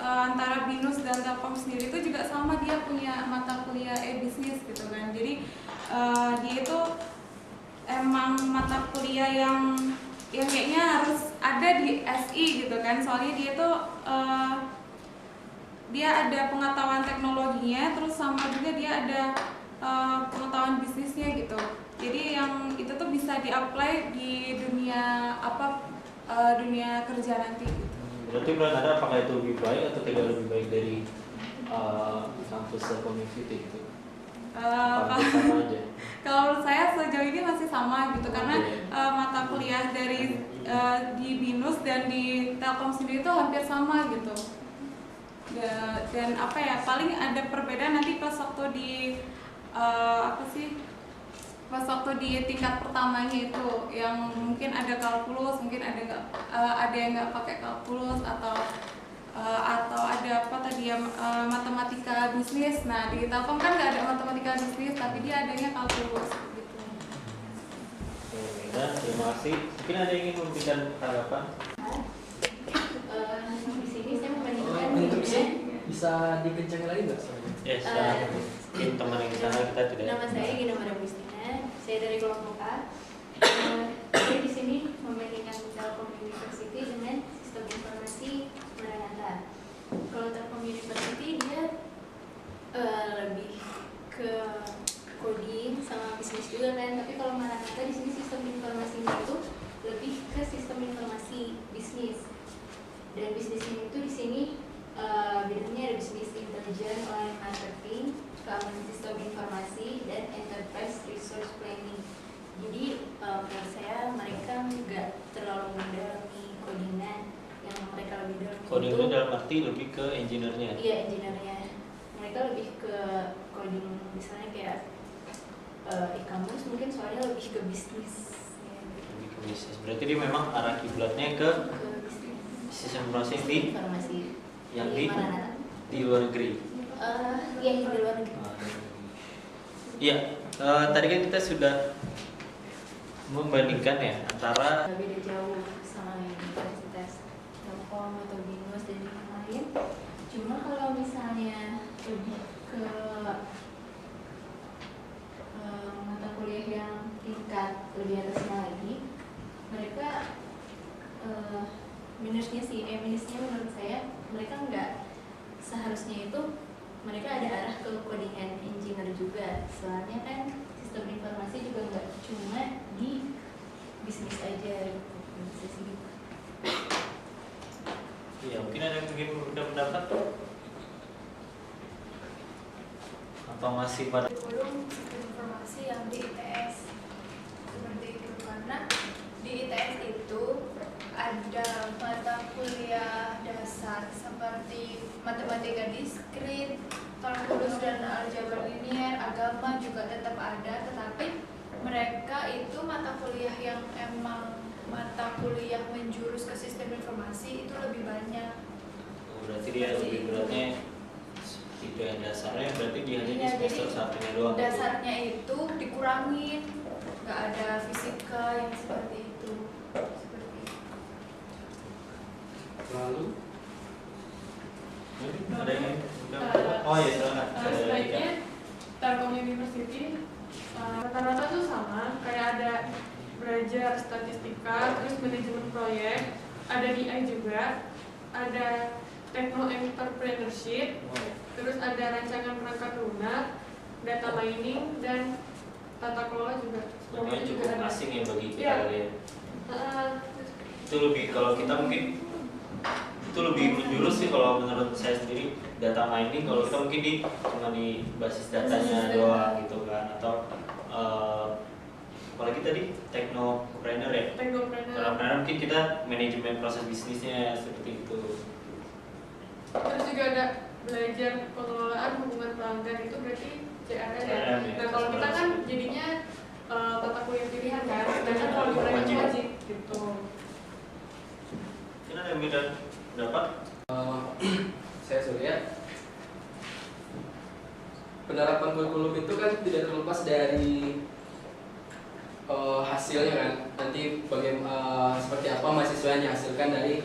antara BINUS dan Telkom sendiri itu juga sama, dia punya mata kuliah e-bisnis gitu kan. Jadi dia itu emang mata kuliah yang kayaknya harus ada di SI gitu kan, soalnya dia tuh dia ada pengetahuan teknologinya, terus sama juga dia ada pengetahuan bisnisnya gitu. Jadi yang itu tuh bisa di-apply di dunia dunia kerja nanti gitu. Berarti menurut Anda apakah itu lebih baik atau tidak lebih baik dari kampus community gitu? Apa sama aja? Kalau menurut saya sejauh ini masih sama gitu karena mata kuliah dari di BINUS dan di Telkom sendiri itu hampir sama gitu. Dan paling ada perbedaan nanti pas waktu di pas waktu di tingkat pertamanya itu yang mungkin ada kalkulus, mungkin ada yang nggak pakai kalkulus atau ada matematika bisnis. Nah di Telkom kan nggak ada matematika bisnis tapi dia adanya kalkulus gitu. Oke, terima kasih. Mungkin ada yang ingin memberikan tanggapan? Di sini saya membandingkan Bisa dikencangin lagi nggak? Yes, mungkin teman yang di sana kita tidak. Nama saya Gina Madagustina, saya dari kelompok A. Saya di sini membandingkan Telkom University dengan sistem informasi Maranatha. Kalau Telkom University dia lebih ke coding sama bisnis juga kan, tapi kalau Maranatha di sini sistem informasinya itu lebih ke sistem informasi bisnis. Dan bisnisnya itu di sini bidangnya ada bisnis intelijen, online marketing, keamanan sistem informasi, dan enterprise resource planning. Jadi menurut saya mereka nggak terlalu mendalami codingan, yang mereka lebih dalam Coding itu dalam arti lebih ke engineer-nya. Iya, engineer-nya. Mereka lebih ke coding, misalnya kayak e-commerce mungkin soalnya lebih ke bisnis. Ya. Lebih ke bisnis. Berarti dia memang arah kiblatnya ke sistem informasi yang di luar negeri. Iya, di luar negeri. Iya, tadi kan kita sudah membandingkan ya antara Beda jauh sama universitas Telkom atau BINUS dan yang lain. Cuma kalau misalnya lebih ke mata kuliah yang tingkat lebih atasnya lagi, mereka minusnya menurut saya mereka nggak seharusnya itu mereka ada arah ke codingan engineer juga, soalnya kan sistem informasi juga nggak cuma di bisnis aja gitu, gitu. Iya, mungkin ada yang ingin berbeda pendapat apa masih pada kurikulum informasi yang di ITS seperti itu, karena di ITS itu ada mata kuliah dasar seperti matematika diskrit, kalkulus dan aljabar linier, agama juga tetap ada, tetapi mereka itu mata kuliah yang emang mata kuliah menjurus ke sistem informasi itu lebih banyak. berarti dia lebih beratnya tidak dasarnya, berarti dia hanya di semester satunya doang. Dasarnya itu dikurangin, nggak ada fisika yang seperti itu. Lalu Ada yang oh ya silakan. Sebaiknya Telkom University rata-rata tuh sama, kayak ada belajar statistika, terus manajemen proyek, ada DI juga, ada techno entrepreneurship, terus ada rancangan perangkat lunak, data mining, dan tata kelola juga. Sebenarnya cukup ada. asing ya bagi kita Iya. ya. Itu lebih kalau kita mungkin itu lebih menjurus sih kalau menurut saya sendiri, data mining kalau kita mungkin cuma di basis datanya doang gitu kan, atau apalagi tadi technopreneur ya. Technopreneur mungkin kita manajemen proses bisnisnya seperti itu. Terus juga ada belajar pengelolaan hubungan pelanggan, itu berarti CRM ya. Nah kalau kita kan jadinya tata kuliah pilihan kan, sedangkan kalau di mereka wajib gitu. Ini ada yang beda pendapat? saya Surya. Penerapan kurikulum itu kan tidak terlepas dari hasilnya kan. Nanti seperti apa mahasiswa yang dihasilkan dari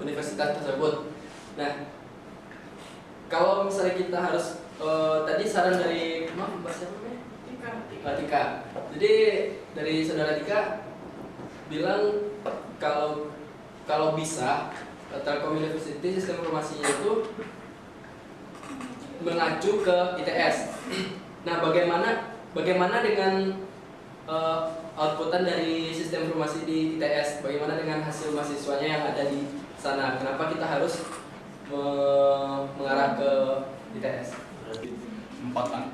universitas tersebut. Nah, kalau misalnya kita harus tadi saran dari siapa namanya? Tika. Jadi dari saudara Tika bilang kalau bisa Telkom University sistem informasinya itu mengacu ke ITS. Nah, bagaimana dengan outputan dari sistem informasi di ITS? Bagaimana dengan hasil mahasiswanya yang ada di sana? Kenapa kita harus mengarah ke ITS? Berarti 4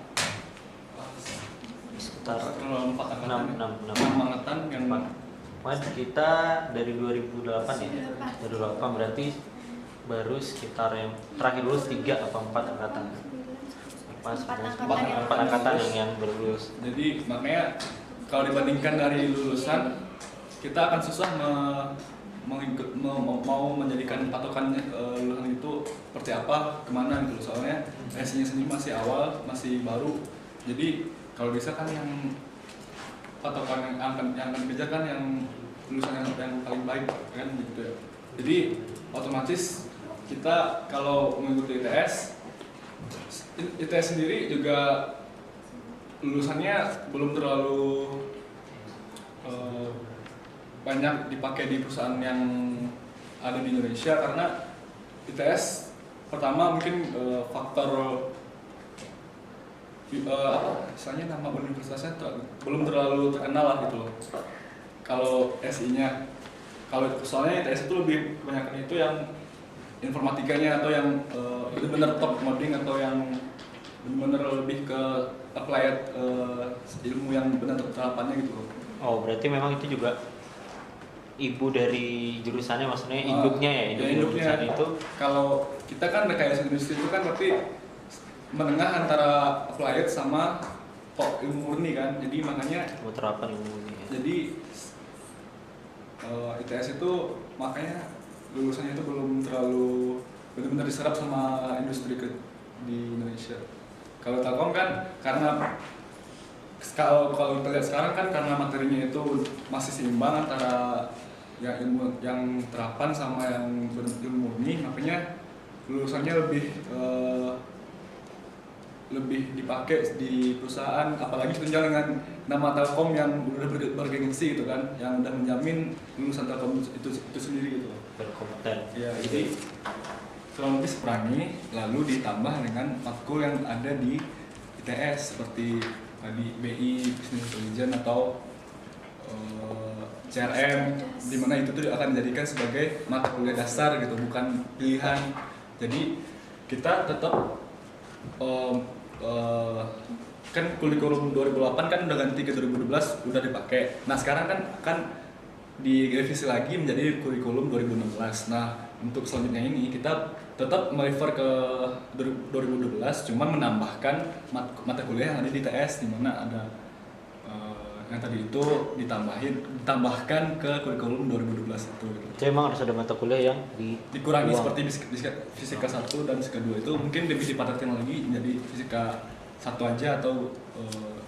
sekitar 4 angkatan. 6 6 angkatan yang Mas, kita dari 2008 ya? 2008 berarti baru sekitar yang terakhir lulus 3 apa 4 angkatan. Mas, 4 angkatan yang berlulus. Jadi makanya kalau dibandingkan dari lulusan, kita akan susah mau menjadikan patokan lulusan itu seperti apa, kemana gitu. Soalnya SI-nya sendiri masih awal, masih baru. Jadi kalau bisa kan yang patokan yang akan kerja kan yang lulusan yang paling baik kan gitu ya. Jadi otomatis kita kalau mengikuti ITS sendiri juga lulusannya belum terlalu banyak dipakai di perusahaan yang ada di Indonesia, karena ITS pertama mungkin faktor misalnya nama universitasnya belum terlalu terkenal lah gitu loh. Kalau SI-nya, kalau soalnya ITS itu lebih kebanyakan itu yang informatikanya atau yang benar-benar top coding atau yang benar-benar lebih ke applied ilmu yang benar terapannya gitu loh. Oh, berarti memang itu juga ibu dari jurusannya, maksudnya induknya ya, induknya jurusan itu. Kalau kita kan rekayasa industri itu kan berarti menengah antara applied sama top ilmu murni kan, jadi makanya terapan ilmu murni ya. Jadi ITS itu makanya lulusannya itu belum terlalu benar-benar diserap sama industri di Indonesia. Kalau Telkom kan karena kalau kita lihat sekarang kan karena materinya itu masih seimbang antara yang ilmu yang terapan sama yang ilmu murni, makanya lulusannya lebih dipakai di perusahaan, apalagi ditunjang dengan nama Telkom yang udah bergengsi gitu kan, yang udah menjamin lulusan Telkom itu sendiri gitu. Berkompeten. Ya, jadi kronologis perangi lalu ditambah dengan matkul yang ada di ITS seperti tadi BI, Business Intelligence atau CRM, di mana itu tuh akan dijadikan sebagai mata kuliah dasar gitu, bukan pilihan. Jadi kita tetap kan kurikulum 2008 kan udah ganti ke 2012 udah dipakai. Nah sekarang kan direvisi lagi menjadi kurikulum 2016. Nah untuk selanjutnya ini kita tetap merefer ke 2012, cuman menambahkan mata kuliah yang ada di ITS, di mana ada yang tadi itu ditambahkan ke kurikulum 2012 itu. Jadi memang harus ada mata kuliah yang dikurangi seperti fisika 1 dan fisika 2 itu mungkin lebih dipadatkan lagi menjadi fisika 1 aja atau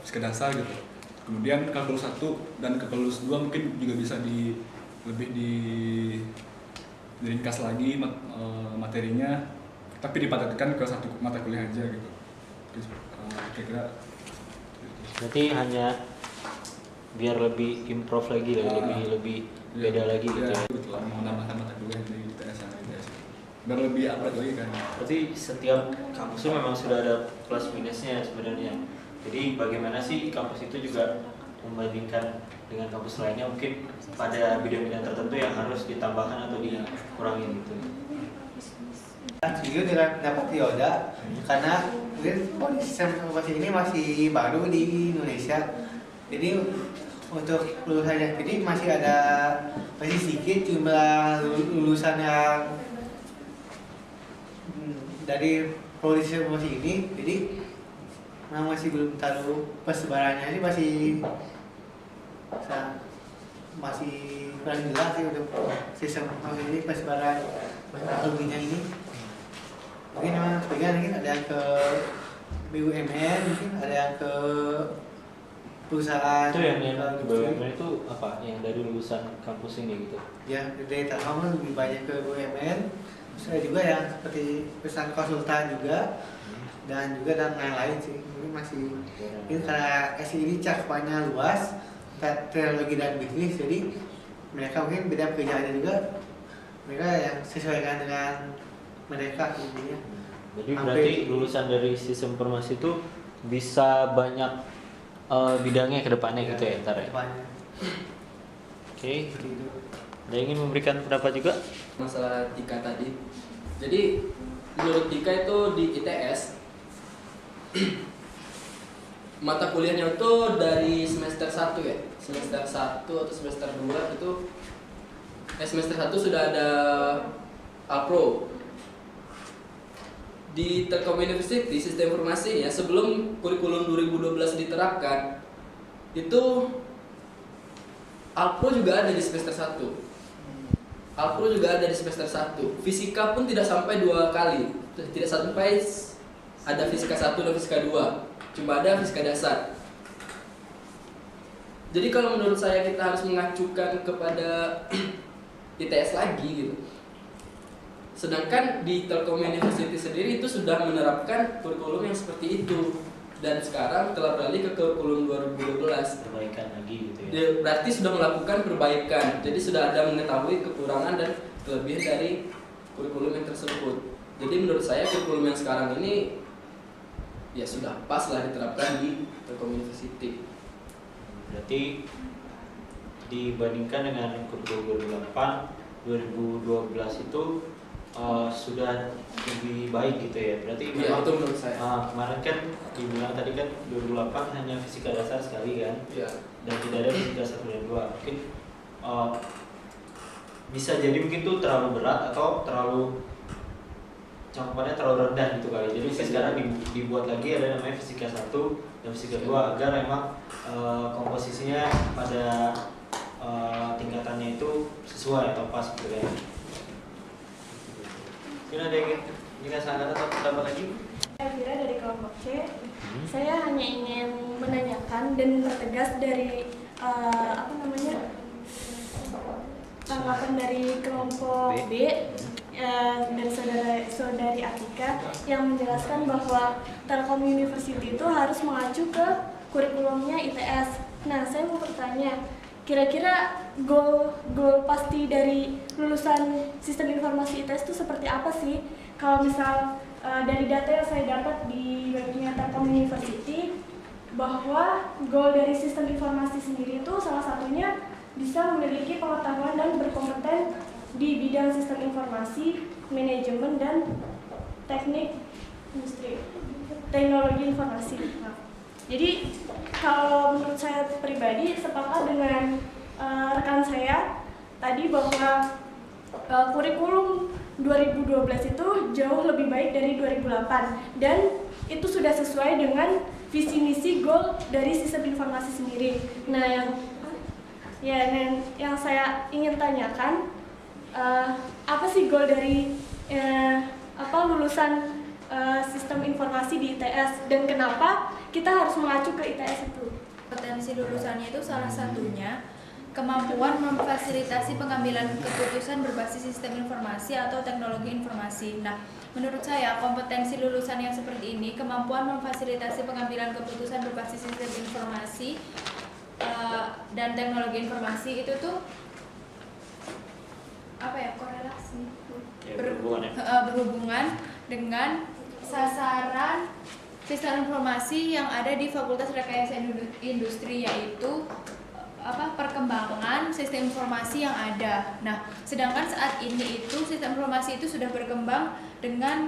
fisika dasar gitu. Kemudian kalkulus 1 dan kalkulus 2 mungkin juga bisa lebih diringkas lagi materinya, tapi dipadatkan ke satu mata kuliah aja gitu. Kira-kira berarti hanya biar lebih improve lagi lebih beda lagi gitu ya. Betul, menambahkan mata kuliah di ITS sama ITS. Biar lebih upgrade lagi kan. Berarti setiap kampus itu memang sudah ada plus minusnya sebenarnya. Jadi bagaimana sih kampus itu juga membandingkan dengan kampus lainnya, mungkin pada bidang-bidang tertentu yang harus ditambahkan atau dikurangi gitu. Setuju dengan pendapat Yoda, karena mungkin sistem informasi ini masih baru di Indonesia. Jadi untuk lulusannya jadi masih sedikit jumlah lulusan yang dari prodi informasi ini, jadi masih belum terlalu persebarannya ini masih kurang jelas sih untuk sistem informasi ini persebaran teknologinya ini. Mungkin memang sebagian mungkin ada yang ke BUMN, mungkin ada yang ke perusahaan. Itu yang BUMN itu apa? Yang dari lulusan kampus ini gitu? Ya, dari Telkom lebih banyak ke BUMN. Terus ada juga yang seperti perusahaan konsultan juga, dan juga dan lain-lain sih. Mungkin masih ini karena SI ini cakupannya luas, teknologi dan bisnis, jadi mereka mungkin beda pekerjaannya juga. Mereka yang sesuaikan dengan mereka intinya. Jadi berarti lulusan dari sistem informasi itu bisa banyak bidangnya ke depannya gitu ya ntar ya. Depannya. Oke. Ada yang ingin memberikan pendapat juga? Masalah Tika tadi. Jadi menurut Tika itu di ITS mata kuliahnya itu dari semester 1 ya. Semester 1 atau semester 2 itu semester 1 sudah ada Alpro. Di Telkom University sistem informasinya sebelum kurikulum 2012 diterapkan itu Alpro juga ada di semester 1. Alpro juga ada di semester 1. Fisika pun tidak sampai 2 kali. Tidak sampai ada fisika 1 dan fisika 2. Cuma ada fisika dasar. Jadi kalau menurut saya kita harus mengacukan kepada ITS lagi gitu. Sedangkan di Telkom University sendiri itu sudah menerapkan kurikulum yang seperti itu. Dan sekarang telah beralih ke kurikulum 2012. Perbaikan lagi gitu ya. Berarti sudah melakukan perbaikan. Jadi sudah ada mengetahui kekurangan dan kelebihan dari kurikulum yang tersebut. Jadi menurut saya kurikulum yang sekarang ini ya sudah pas lah diterapkan di Telkom University. Berarti dibandingkan dengan kurikulum 2008, 2012 itu sudah lebih baik gitu ya. Berarti Ya, itu menurut saya. Kemarin kan dibilang tadi kan 2008 hanya fisika dasar sekali kan. Ya. Dan tidak ada fisika 1 dan 2. Mungkin bisa jadi mungkin tuh terlalu berat atau terlalu cakupannya terlalu rendah gitu kali. Jadi sekarang dibuat lagi ada namanya fisika 1 dan fisika 2 agar memang komposisinya pada tingkatannya itu sesuai atau pas gitu ya. Mungkin ada yang ingin sangat atau tambah lagi? Elvira dari kelompok C. Saya hanya ingin menanyakan dan mempertegas dari tanggapan dari kelompok B dan saudari Atika yang menjelaskan bahwa Telkom University itu harus mengacu ke kurikulumnya ITS. Nah, saya mau bertanya, kira-kira goal pasti dari lulusan sistem informasi ITS itu seperti apa sih? Kalau misal dari data yang saya dapat di webnya Telkom University, bahwa goal dari sistem informasi sendiri itu salah satunya bisa memiliki pengetahuan dan berkompeten di bidang sistem informasi, manajemen, dan teknik industri, teknologi informasi. Nah, jadi kalau menurut saya pribadi sepakat dengan rekan saya tadi bahwa kurikulum 2012 itu jauh lebih baik dari 2008 dan itu sudah sesuai dengan visi misi goal dari sistem informasi sendiri. Nah, yang saya ingin tanyakan, apa sih goal dari lulusan sistem informasi di ITS dan kenapa kita harus mengacu ke ITS itu? Potensi lulusannya itu salah satunya kemampuan memfasilitasi pengambilan keputusan berbasis sistem informasi atau teknologi informasi. Nah, menurut saya kompetensi lulusan yang seperti ini, kemampuan memfasilitasi pengambilan keputusan berbasis sistem informasi dan teknologi informasi itu tuh korelasi berhubungan dengan sasaran sistem informasi yang ada di Fakultas Rekayasa Industri, yaitu perkembangan sistem informasi yang ada. Nah, sedangkan saat ini itu sistem informasi itu sudah berkembang dengan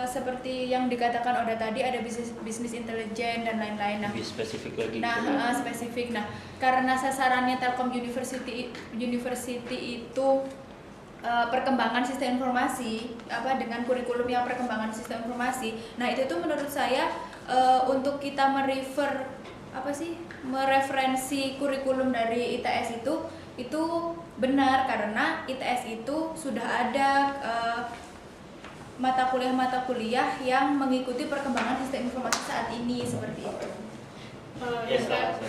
seperti yang dikatakan Oda tadi, ada bisnis intelijen dan lain-lain. Nah, lebih spesifik lagi. Nah, spesifik. Nah, karena sasarannya Telkom University itu perkembangan sistem informasi dengan kurikulum yang perkembangan sistem informasi. Nah, itu tuh menurut saya untuk kita mereferensi kurikulum dari ITS itu benar, karena ITS itu sudah ada mata kuliah yang mengikuti perkembangan sistem informasi saat ini seperti itu.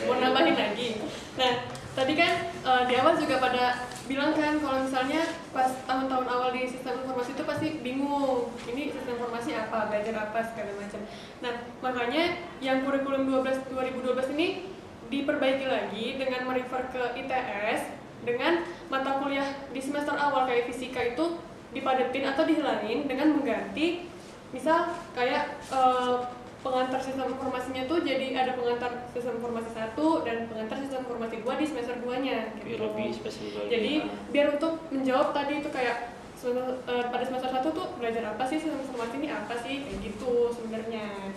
Mau nambahin lagi. Nah, tadi kan di awal juga pada bilang kan kalau misalnya pas tahun-tahun awal di sistem informasi itu pasti bingung, ini sistem informasi apa, belajar apa, segala macam. Nah, makanya yang kurikulum 2012 ini diperbaiki lagi dengan merefer ke ITS, dengan mata kuliah di semester awal kayak fisika itu dipadetin atau dihilangin dengan mengganti misal kayak pengantar sistem informasinya tuh jadi ada pengantar sistem informasi 1 dan pengantar sistem informasi 2 di semester 2-nya gitu. Lebih spesifik. Jadi biar untuk menjawab tadi itu kayak pada semester 1 tuh belajar apa sih, sistem informasi ini apa sih, kayak gitu sebenarnya.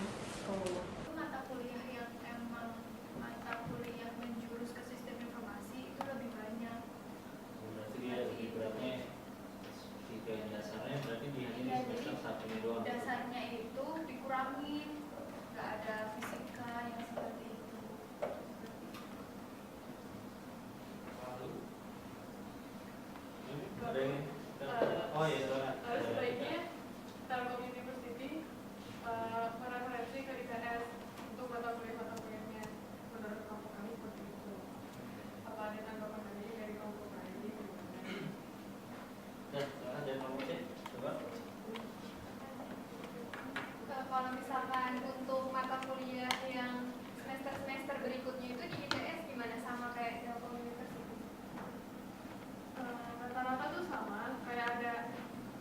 Mata kuliah yang emang mata kuliah menjurus ke sistem informasi itu lebih banyak. Berarti dia lebih beratnya tiga dasarnya berarti di hanya di Iya, semester jadi satunya doang. dasarnya itu dikurangin, nggak ada fisika yang seperti itu. Ada yang oh iya soalnya Sebaiknya Telkom University mereferensi ke ITS untuk mata kuliahnya. Menurut kelompok kami seperti itu. Apa ada tanggapan lagi dari kelompok kami? dan dari kamu sih coba. Kalau misalkan untuk mata kuliah yang semester berikutnya itu di ITS gimana, sama kayak Telkom University? Rata-rata tuh sama, kayak ada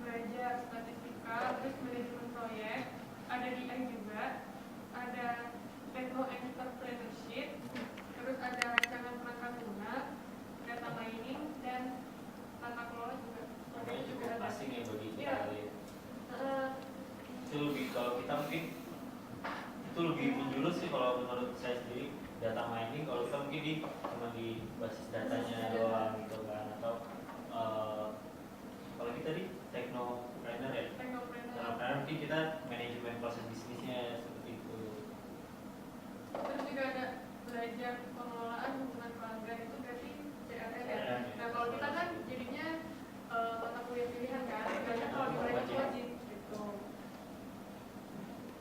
belajar statistika, terus manajemen proyek, ada DI juga, ada techno entrepreneurship, terus ada rancangan perangkat lunak, data mining, dan tata kelola juga. Makanya cukup ada. asing ya bagi kita. Iya. Itu lebih, kalau kita mungkin itu lebih menjurus sih kalau menurut saya sendiri. Data mining kalau kita mungkin cuma di basis datanya doang gitu kan, atau kalau kita di teknopreneur ya, teknopreneur mungkin kita manajemen proses bisnisnya seperti itu. Terus juga ada belajar pengelolaan hubungan pelanggan, itu berarti CRM ya. Nah kalau kita kan jadinya mata kuliah pilihan kan, karena kalau di mereka wajib gitu.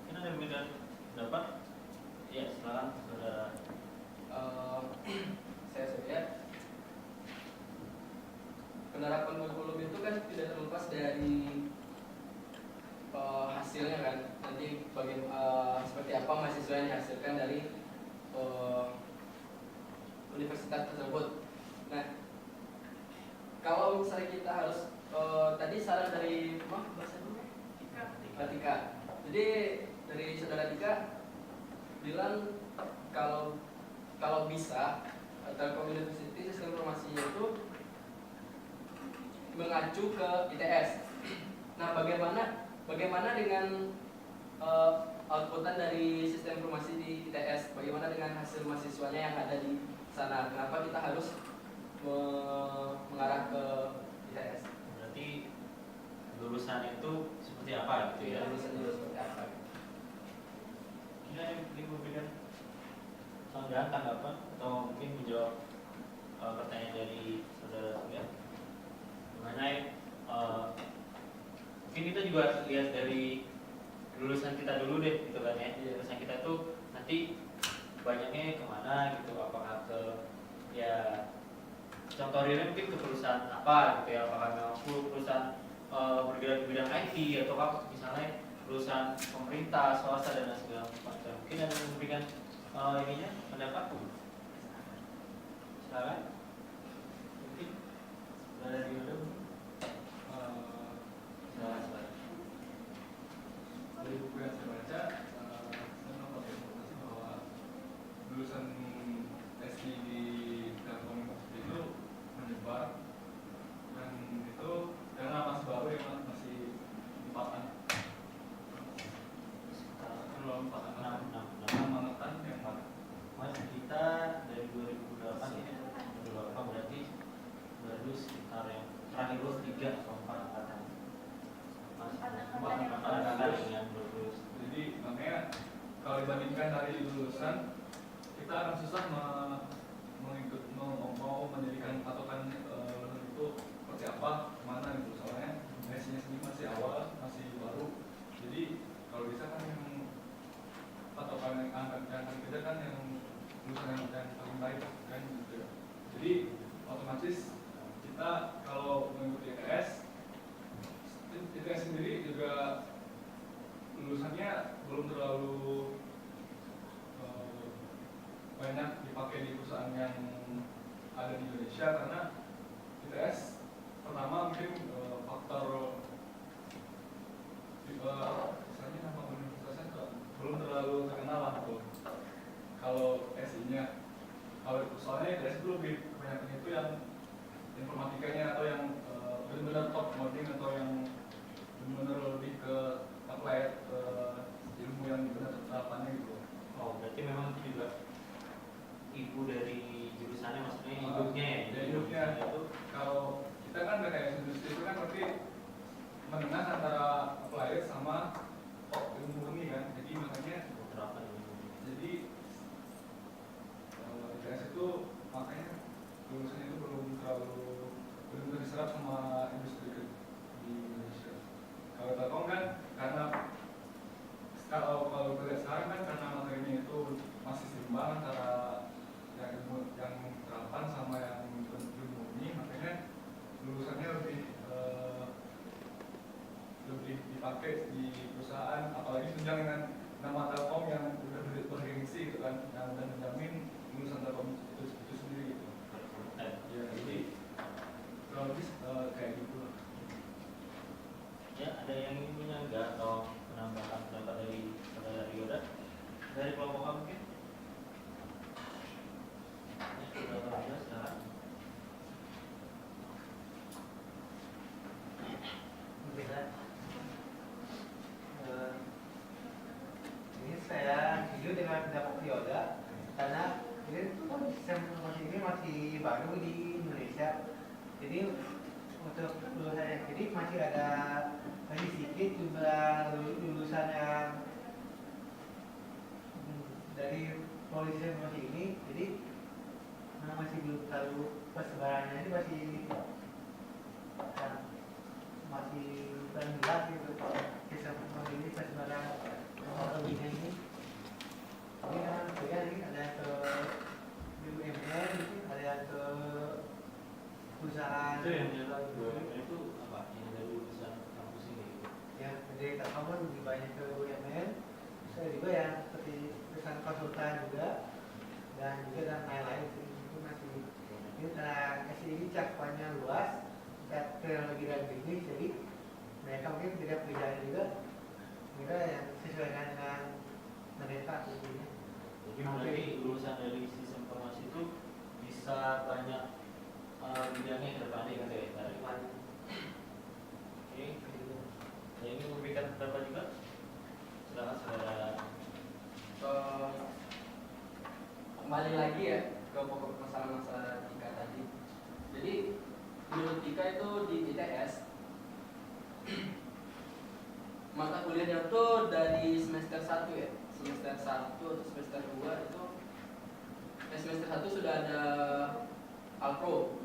Ini ada perbedaan pendapat? Ya, silakan saudara. Saya lihat penerapan kurikulum itu kan tidak terlepas dari hasilnya kan, nanti seperti apa mahasiswa yang dihasilkan dari universitas tersebut. Nah, kalau misalnya kita harus tadi saran dari bahasa dulu Tika. Jadi dari saudara Tika bilang kalau bisa Telkom University sistem informasinya itu mengacu ke ITS. Nah, bagaimana dengan outputan dari sistem informasi di ITS? Bagaimana dengan hasil mahasiswanya yang ada di sana? Kenapa kita harus mengarah ke ITS? Berarti lulusan itu seperti apa gitu ya? Lulusan itu seperti apa? Ini ada yang memberikan tanggapan atau mungkin menjawab pertanyaan dari saudara Surya mengenai mungkin kita juga lihat dari lulusan kita dulu deh gitu kan ya. Lulusan kita tuh nanti banyaknya kemana gitu, apakah ke ya contoh realnya mungkin ke perusahaan apa gitu ya, apakah memang perusahaan bergerak di bidang IT atau apa misalnya perusahaan pemerintah, swasta dan segala macam. Mungkin ada yang memberikan ininya pendapat. Silakan. Mungkin ada di mana? Silakan. Dari buku yang saya baca, saya mendapat informasi bahwa lulusan SD di Telkom itu menyebar, dan itu karena masih baru ya, masih 4 an. Belum 4 an, 6 angkatan yang mana? Mas kita dari 2008 ini berapa berarti baru sekitar yang terakhir lulus 3 atau 4 angkatan. Mas 4 angkatan yang lulus. Jadi makanya kalau dibandingkan dari lulusan, kita akan susah mau menjadikan patokan lulusan itu seperti apa, kemana gitu. Soalnya SC-nya sendiri masih awal, masih baru. Jadi kalau bisa kan yang patokan yang akan kerja kan yang lulusan yang paling baik kan gitu. Jadi otomatis kita kalau mengikuti ITS sendiri juga lulusannya belum terlalu banyak dipakai di perusahaan yang ada di Indonesia, karena ITS pertama mungkin faktor misalnya nama universitasnya belum terlalu soalnya ITS itu lebih kebanyakan itu yang informatikanya atau yang benar-benar top coding atau yang benar-benar lebih ke applied ilmu yang benar terapannya gitu. Oh, berarti memang itu juga ibu dari jurusannya, maksudnya hidupnya ya? Ya, hidupnya itu kalau kita kan kayak industri itu kan berarti menengah antara applied sama ilmu murni kan, jadi makanya Terapan ini. jadi ITS itu makanya lulusannya itu belum terlalu diserap sama industri di Indonesia. Kalau Telkom kan karena kalau kita lihat sekarang kan karena materinya itu masih seimbang antara yang terapan sama yang ilmu murni, makanya lulusannya lebih dipakai di perusahaan, apalagi tunjang dengan nama Telkom yang udah bergengsi gitu kan, yang udah menjamin lulusan Telkom itu sendiri gitu. Ya, jadi kurang lebih kayak gitu. Ya, ada yang ingin menyanggah atau menambahkan pendapat dari saudara Yoda dari kelompok A mungkin? Ya, sudah berjelas sekarang. Bisa. Ini saya setuju dengan pendapat Yoda karena ini sistem informasi ini masih baru di Indonesia. Jadi untuk lulusan jadi masih ada masih sedikit jumlah lulusan yang dari polisi informasi ini. Jadi masih belum terlalu persebarannya ini masih kurang jelas gitu sistem informasi ini persebaran lebihnya ini. Ini kan beda nih, ada yang ke BUMN, ada yang ke perusahaan. Itu yang jelas BUMN itu apa? Yang dari lulusan kampus ini. Ya, dari Telkom lebih banyak ke BUMN. Saya juga yang seperti perusahaan konsultan juga dan juga dan lain-lain itu masih ini karena SI ini cakupannya luas, teknologi dan bisnis, jadi mereka mungkin tidak pekerjaan juga mereka yang sesuaikan dengan mereka tentunya. Jadi berarti lulusan dari sistem informasi itu bisa banyak bidangnya ke depannya kan ya? Dari Oke. Yang ingin memberikan pendapat juga? Silakan saudara. Kembali lagi ya ke pokok masalah Tika tadi. Jadi menurut Tika itu di ITS mata kuliahnya tuh dari semester 1 ya, semester 1 atau semester 2 itu semester 1 sudah ada Alpro.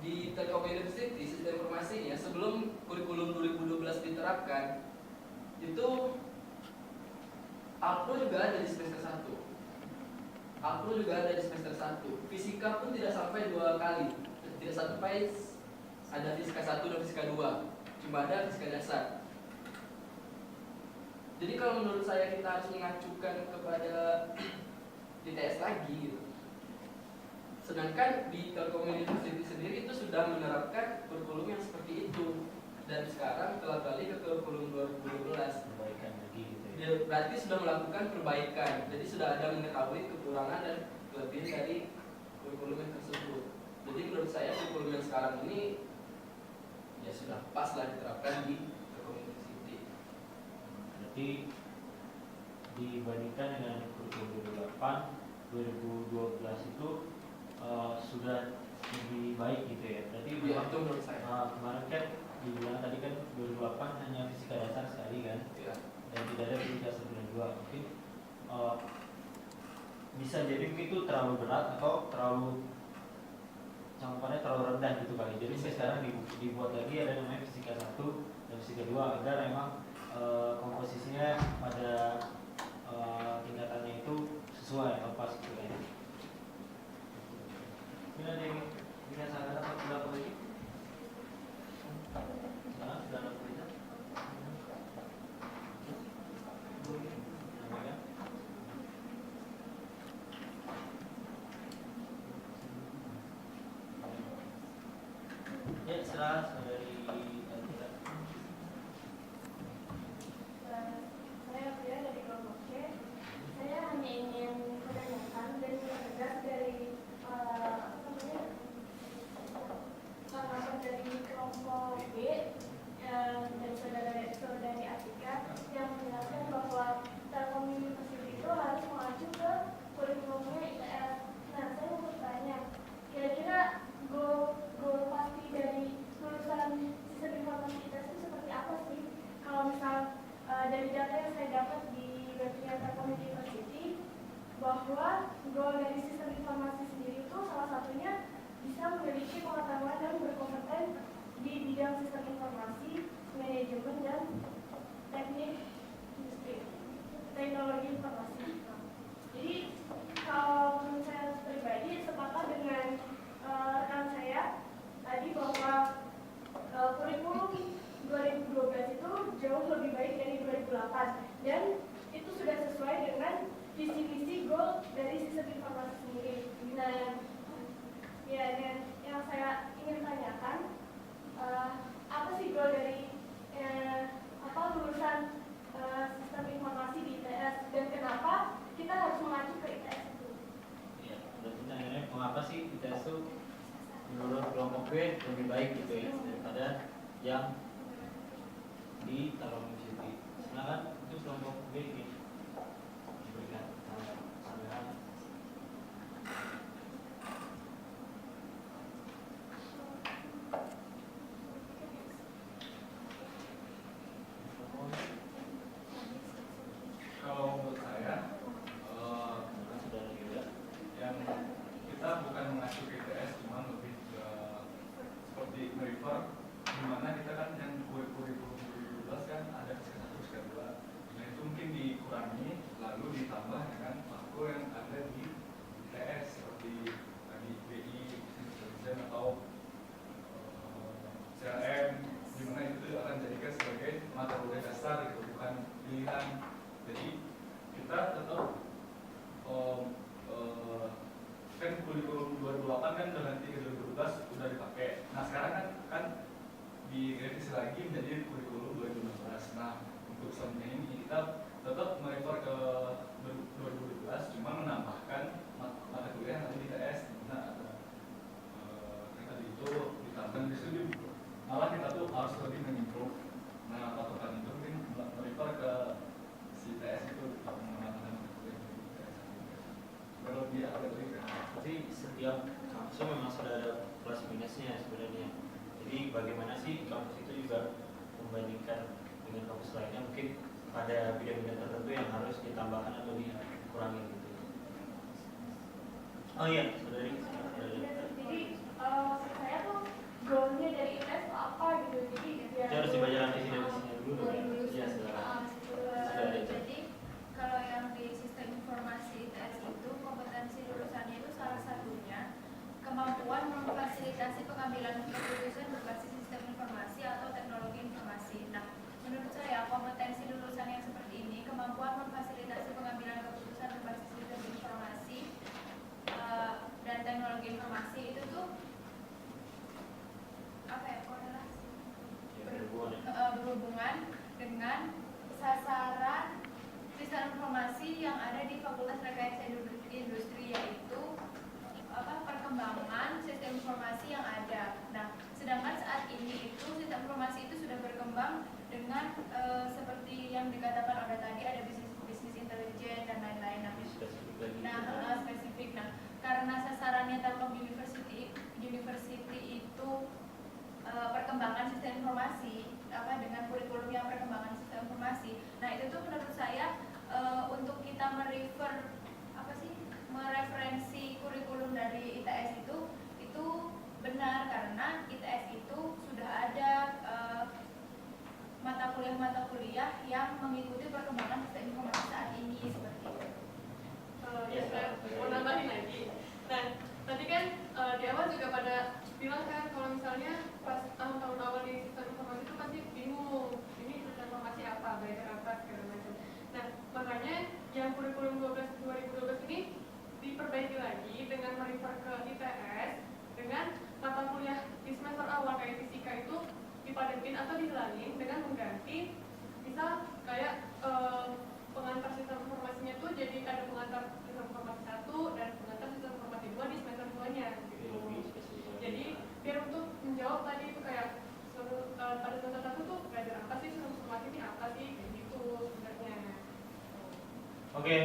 Di Telkom University sistem informasinya sebelum kurikulum 2012 diterapkan itu Alpro juga ada di semester 1. Alpro juga ada di semester 1. Fisika pun tidak sampai 2 kali. Tidak sampai ada fisika 1 dan fisika 2. Cuma ada fisika dasar. Jadi kalau menurut saya kita harus mengacukan kepada ITS lagi gitu. Sedangkan di Telkom University sendiri itu sudah menerapkan kurikulum yang seperti itu. Dan sekarang telah balik ke kurikulum 2012. Perbaikan lagi gitu ya. Ya, berarti sudah melakukan perbaikan. Jadi sudah ada mengetahui kekurangan dan kelebihan dari kurikulum yang tersebut. Jadi menurut saya kurikulum yang sekarang ini ya sudah pas lah diterapkan di Telkom University. Berarti dibandingkan dengan kurikulum 2012 itu sudah lebih baik gitu ya. Berarti Ya, itu menurut saya. Kemarin kan dibilang tadi kan 2008 hanya fisika dasar sekali kan, Ya. dan tidak ada fisika 1 dan 2. Mungkin bisa jadi mungkin itu terlalu berat atau terlalu cakupannya terlalu rendah gitu kali. Jadi sekarang dibuat lagi ada namanya fisika 1 dan fisika 2 agar memang komposisinya pada tingkatannya itu sesuai atau pas gitu kan. Ini ada yang bisa saya dapat pendapat lagi? Nah, sudah ada berita? Ya, serah dari kita. Saya Fia dari kelompok C. Saya hanya ingin menanyakan dan tegas informasi, manajemen, dan teknik industri, teknologi informasi. Jadi kalau menurut saya pribadi sepakat dengan rekan saya tadi bahwa kurikulum 2012 itu jauh lebih baik dari 2008 dan itu sudah sesuai dengan visi-visi goal dari sistem informasi sendiri. Nah, ya, dan yang saya ingin tanyakan, apa sih goal dari lulusan sistem informasi di ITS dan kenapa kita harus mengacu ke ITS itu? Ya, pertanyaannya mengapa sih ITS itu menurut kelompok B lebih baik gitu ya daripada yang di Telkom University. Silakan itu kelompok B ini diberikan tambahan. Kalau menurut saya, yang kita bukan mengacu ke ITS, cuma lebih ke seperti merefer, dimana kita kan yang kurikulum 2012 kan ada SK1, SK2, nah itu mungkin dikurangi lalu ditambah dengan makro yang ada di ITS seperti tadi BI, desain atau CRM, dimana itu akan dijadikan sebagai mata kuliah dasar gitu, bukan pilihan. Jadi kita tetap kan kurikulum 2008 kan udah ganti ke 2012 udah dipakai. Nah sekarang kan direvisi lagi menjadi kurikulum 2016. Nah untuk selanjutnya ini kita tetap merefer ke 2012, cuma menambahkan mata kuliah yang ada di ITS, dimana ada tadi itu ditambah di situ, malah kita tuh harus lebih mengimprove. Nah patokan itu mungkin merefer ke si ITS itu menambahkan mata kuliah di ITS. Kalau dia ada lebih Tapi setiap kampus memang sudah ada plus minusnya sebenarnya. Jadi bagaimana sih kampus itu juga membandingkan dengan kampus lainnya, mungkin pada bidang-bidang tertentu yang harus ditambahkan atau dikurangi gitu. Oh iya, saudari. Jadi maksud saya tuh goalnya dari ITS itu apa gitu. Jadi Dia harus dibaca nanti sini dulu. Iya, silakan. Jadi kalau yang di sistem informasi ITS itu kompetensi lulusannya itu salah satunya kemampuan memfasilitasi pengambilan keputusan berbasis sistem informasi atau teknologi informasi. Nah, menurut saya kompetensi lulusan yang seperti ini, kemampuan memfasilitasi pengambilan keputusan berbasis sistem informasi dan teknologi informasi itu tuh apa ya, korelasi berhubungan dengan sasaran sistem informasi yang ada di Fakultas Rekayasa Industri, yaitu perkembangan sistem informasi yang ada. Nah, sedangkan saat ini itu sistem informasi itu sudah berkembang dengan seperti yang dikatakan oleh tadi, ada bisnis intelijen dan lain-lain. Spesifik. Nah, karena sasarannya Telkom University itu perkembangan sistem informasi dengan kurikulum yang perkembangan sistem informasi. Nah, itu tuh menurut saya untuk kita mereferensi kurikulum dari ITS itu benar, karena ITS itu sudah ada mata kuliah yang mengikuti perkembangan sistem informasi saat ini seperti itu. Ya, saya mau nambahin lagi. Nah, tadi kan di awal juga pada bilang kan kalau misalnya pas tahun-tahun awal di sistem informasi itu pasti bingung, ini sistem informasi apa, belajar apa, segala macam. Nah, makanya yang kurikulum 2012 ini diperbaiki lagi dengan merefer ke ITS, dengan mata kuliah di semester awal kayak fisika itu dipadatin atau dihilangin dengan mengganti, misal kayak pengantar sistem informasinya tuh jadi ada pengantar sistem informasi 1 dan pengantar sistem informasi 2 di semester 2-nya gitu. Jadi biar untuk menjawab tadi itu kayak pada semester 1 tuh belajar apa sih sistem informasi ini apa sih kayak gitu sebenarnya. Oke,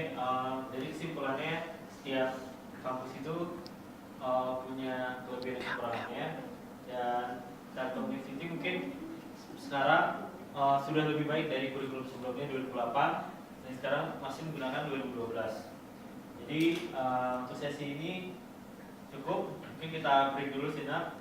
jadi kesimpulannya setiap kampus itu punya kelebihan dan kekurangannya, dan Telkom University mungkin sekarang sudah lebih baik dari kurikulum sebelumnya 2008 dan sekarang masih menggunakan 2012. Jadi untuk sesi ini cukup, mungkin kita break dulu sejenak.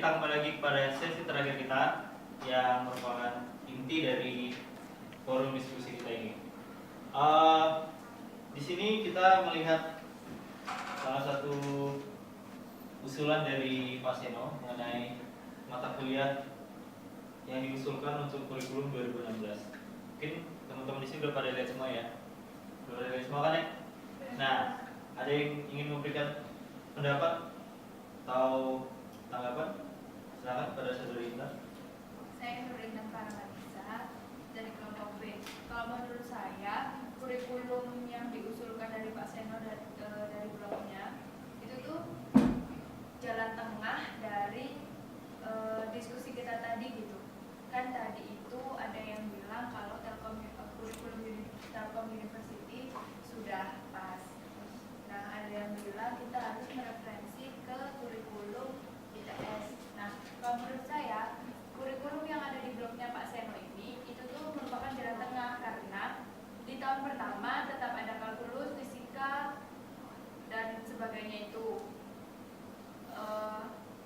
kita kembali lagi pada sesi terakhir kita yang merupakan inti dari forum diskusi kita ini. Di sini kita melihat salah satu usulan dari Pak Seno mengenai mata kuliah yang diusulkan untuk kurikulum 2016. Mungkin teman-teman di sini udah pada lihat semua ya, udah pada lihat semua kan ya? Nah, ada yang ingin memberikan pendapat atau tanggapan? Silakan pada saudari Intan. Saya Nurina Farhanisa dari kelompok B. Kalau menurut saya, kurikulum yang diusulkan dari Pak Seno dari blognya itu tuh jalan tengah dari diskusi kita tadi gitu. Kan tadi itu ada yang bilang kalau kurikulum Telkom University sudah pas. Nah, ada yang bilang kita harus mereferensi ke kurikulum ITS. Nah, kalau menurut saya, kurikulum yang ada di blognya Pak Seno ini itu tuh merupakan jalan tengah karena di tahun pertama tetap ada kalkulus, fisika, dan sebagainya itu.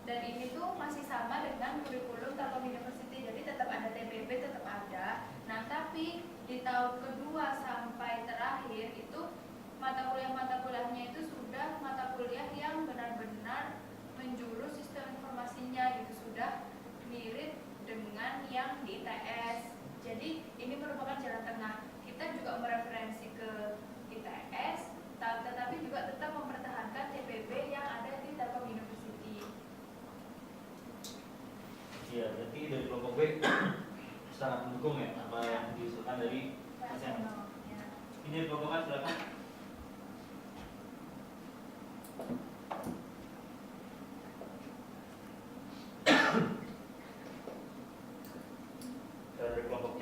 Dan ini tuh masih sama dengan kurikulum Telkom University, jadi tetap ada TPB, tetap ada. Nah, tapi di tahun kedua sampai terakhir itu mata kuliahnya itu sudah mata kuliah yang benar-benar menjurus sistem informasinya gitu, sudah mirip dengan yang di ITS. Jadi ini merupakan jalan tengah. Kita juga mereferensi ke ITS, tetapi juga tetap mempertahankan TPB yang ada di Telkom University. Iya, berarti dari kelompok B sangat mendukung ya apa yang diusulkan dari Pak Seno. Ini dari kelompok A, silakan. Dari kelompok C.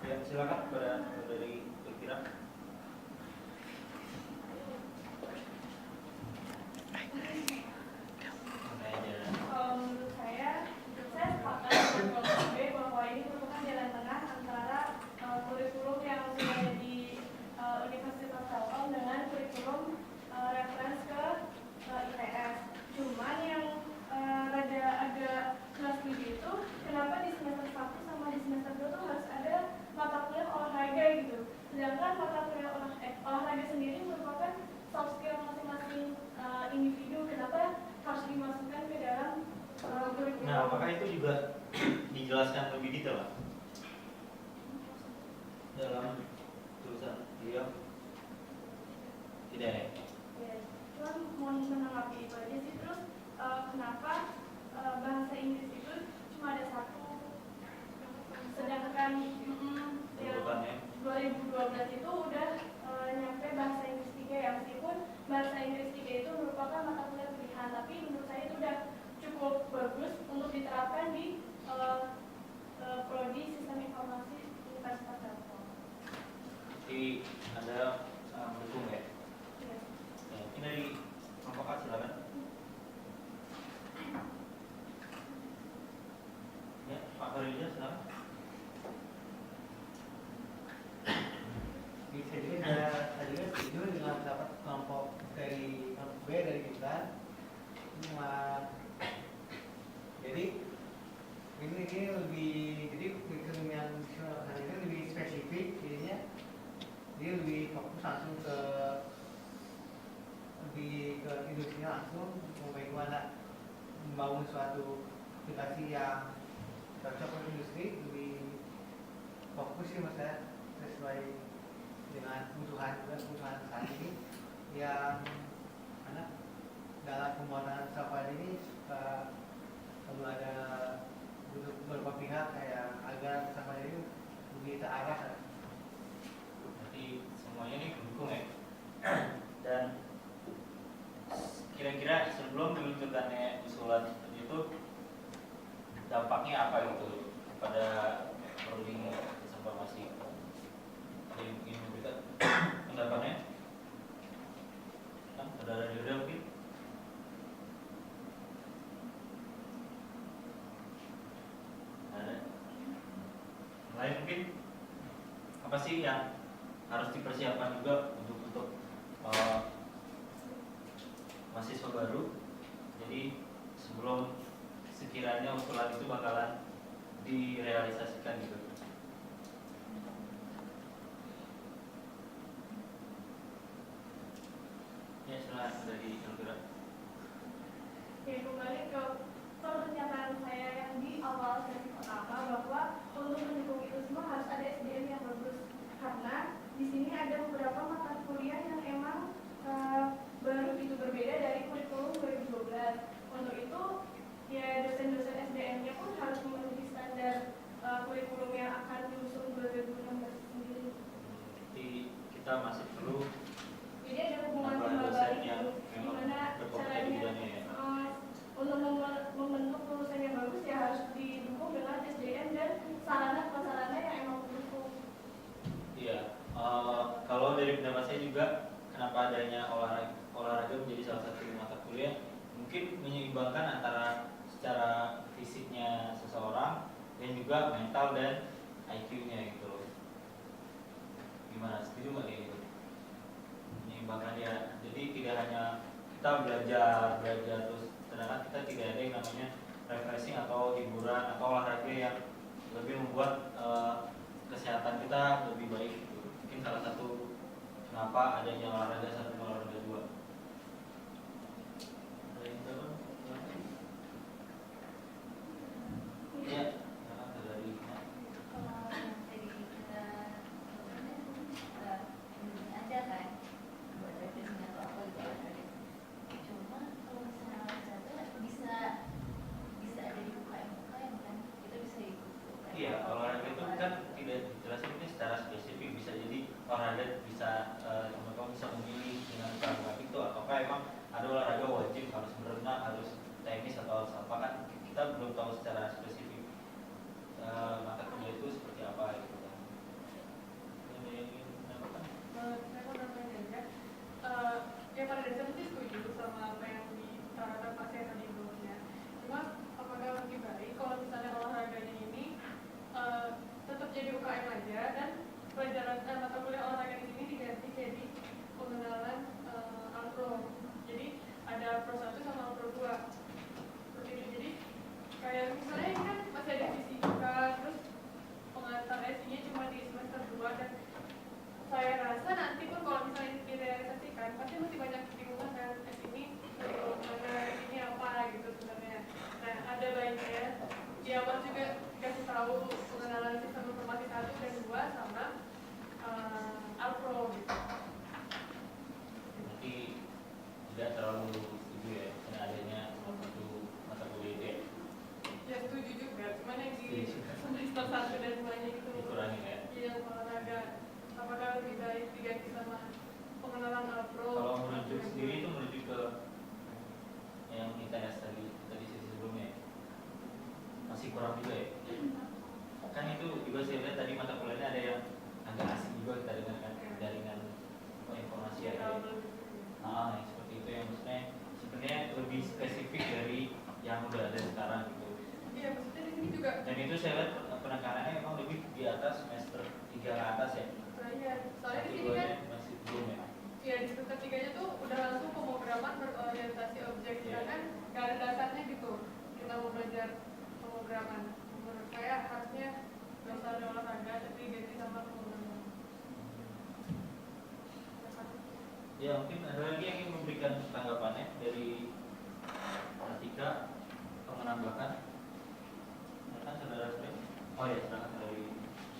Ya, silakan pada dari berkira. Menurut saya sepakat dengan kelompok B bahwa ini merupakan jalan tengah antara kurikulum yang sudah ada di Universitas Telkom dengan kurikulum reference ke ITS. Cuman yang rada agak nggak setuju itu kenapa di semester 1 sama di semester 2 tuh harus ada mata kuliah olahraga gitu. Sedangkan mata kuliah olahraga sendiri merupakan soft skill masing-masing individu. Kenapa harus dimasukkan ke dalam kurikulum? Nah, apakah itu juga dijelaskan lebih detail, Pak? Dalam tulisan beliau? Tidak ya? Ya, cuman mau menanggapi itu aja sih. Terus kenapa bahasa Inggris itu cuma ada satu, sedangkan yang 2012 itu udah nyampe bahasa Inggris 3 ya, meskipun bahasa Inggris 3 itu merupakan mata kuliah pilihan, tapi menurut saya itu udah cukup bagus untuk diterapkan di prodi sistem informasi Universitas Telkom. Jadi Anda sangat mendukung ya? Iya. Ya, ini dari kelompok A, silakan. Ya, Pak Farida, silakan. Bisa juga tadi kan setuju dengan pendapat kelompok dari kelompok B dari kita. Jadi ini lebih, jadi kurikulum yang hari ini lebih spesifik, jadinya dia lebih fokus langsung ke industri langsung, mau bagaimana membangun suatu aplikasi yang cocok untuk industri, lebih fokus sih mas ya, sesuai dengan kebutuhan saat ini yang mana dalam pembuatan software ini perlu ada butuh beberapa pihak kayak agar software ini lebih terarah. Berarti semuanya ini mendukung ya? Dan kira-kira sebelum diluncurkannya usulan seperti itu, dampaknya apa gitu pada prodi informasi? Ada yang ingin memberikan pendapatnya? Saudara Dirda mungkin? Ada? Lain mungkin? Apa sih yang harus dipersiapkan juga untuk mahasiswa baru. Jadi sebelum sekiranya usulan itu bakalan direalisasikan gitu. Ya, silakan dari Elvira. Oke, kembali ke pernyataan saya yang di awal sesi pertama bahwa untuk mendukung itu semua harus ada SDM yang bagus, karena di sini ada beberapa mata kuliah yang emang baru itu berbeda dari kurikulum 2012. Untuk itu ya dosen-dosen SDM-nya pun harus memenuhi standar kurikulum yang akan diusung 2016 sendiri. Jadi kita masih perlu Jadi ada hubungan tambahan timbal dosen balik yang gitu, memang gimana berkompeten di caranya bidangnya ya. untuk membentuk lulusan yang bagus ya harus didukung dengan SDM dan sarana-prasarana yang emang mendukung. Iya, kalau dari pendapat saya juga kenapa adanya olahraga menjadi salah satu mata kuliah, mungkin menyeimbangkan antara secara fisiknya seseorang dan juga mental dan IQ-nya gitu loh. Gimana, setuju nggak kayak gitu? Menyeimbangkan ya, jadi tidak hanya kita belajar terus, sedangkan kita tidak ada yang namanya refreshing atau hiburan atau olahraga yang lebih membuat kesehatan kita lebih baik gitu. Mungkin salah satu kenapa adanya olahraga satu olahraga dua. Ada yang tahu? Iya, dari ada kan buat refreshing atau apa gitu olahraga. Cuma kalau misalnya olahraga bisa ada di UKM kan kita bisa ikut UKM. Iya, olahraga itu kan tidak dijelasin ini secara spesifik, bisa jadi olahraga bisa teman-teman bisa memilih dengan olahraga itu ataukah emang ada olahraga wajib harus berenang, harus tenis atau harus apa kan kita belum tahu secara spesifik mata kuliah itu seperti apa gitu kan. Ada yang ingin menambahkan? Saya mau nambahin aja. Ya pada dasarnya sih setuju sama apa yang diutarakan Pak Saya tadi sebelumnya. Cuma apakah lebih baik kalau misalnya olahraganya ini tetap jadi UKM aja dan pelajaran mata kuliah olahraga di sini diganti jadi pengenalan Alpro. Jadi ada Pro 1 sama Pro 2. Seperti itu. Jadi kayak misalnya ini kan masih ada fisika, terus pengantar SI-nya cuma di semester 2 dan saya rasa nanti pun kalau misalnya direalisasikan pasti masih banyak kebingungan kan ini mana ini apa gitu sebenarnya. Nah ada baiknya di awal juga kasih tahu pengenalan sistem informasi 1 dan 2 sama Alpro gitu. Berarti tidak terlalu setuju ya karena adanya satu mata kuliah itu ya. Ya setuju juga, cuman yang di semester 1 dan 2 nya itu Dikurangi ya. Yang olahraga apakah lebih baik diganti sama pengenalan Alpro? Kalau merujuk sendiri itu merujuk ke yang ITS tadi sisi sebelumnya masih kurang juga ya. Kan itu juga saya lihat tadi mata kuliahnya ada yang agak asing juga kita dengarkan jaringan informasi ya. Yang seperti itu yang maksudnya sebenarnya lebih spesifik dari yang udah ada sekarang gitu. Iya, maksudnya di sini juga. Dan itu saya lihat penekanannya memang lebih di atas semester 3 ke atas ya. Iya, soalnya di sini kan masih belum ya. ya di semester 3-nya tuh udah langsung pemrograman berorientasi objek, kan nggak ada dasarnya gitu. Kita mau belajar pemrograman. Menurut saya harusnya nggak usah ada olahraga, tapi ganti sama pemrograman. Ya mungkin ada lagi yang ingin memberikan tanggapannya dari Atika atau menambahkan. Silakan saudara Sri. Oh ya, silakan dari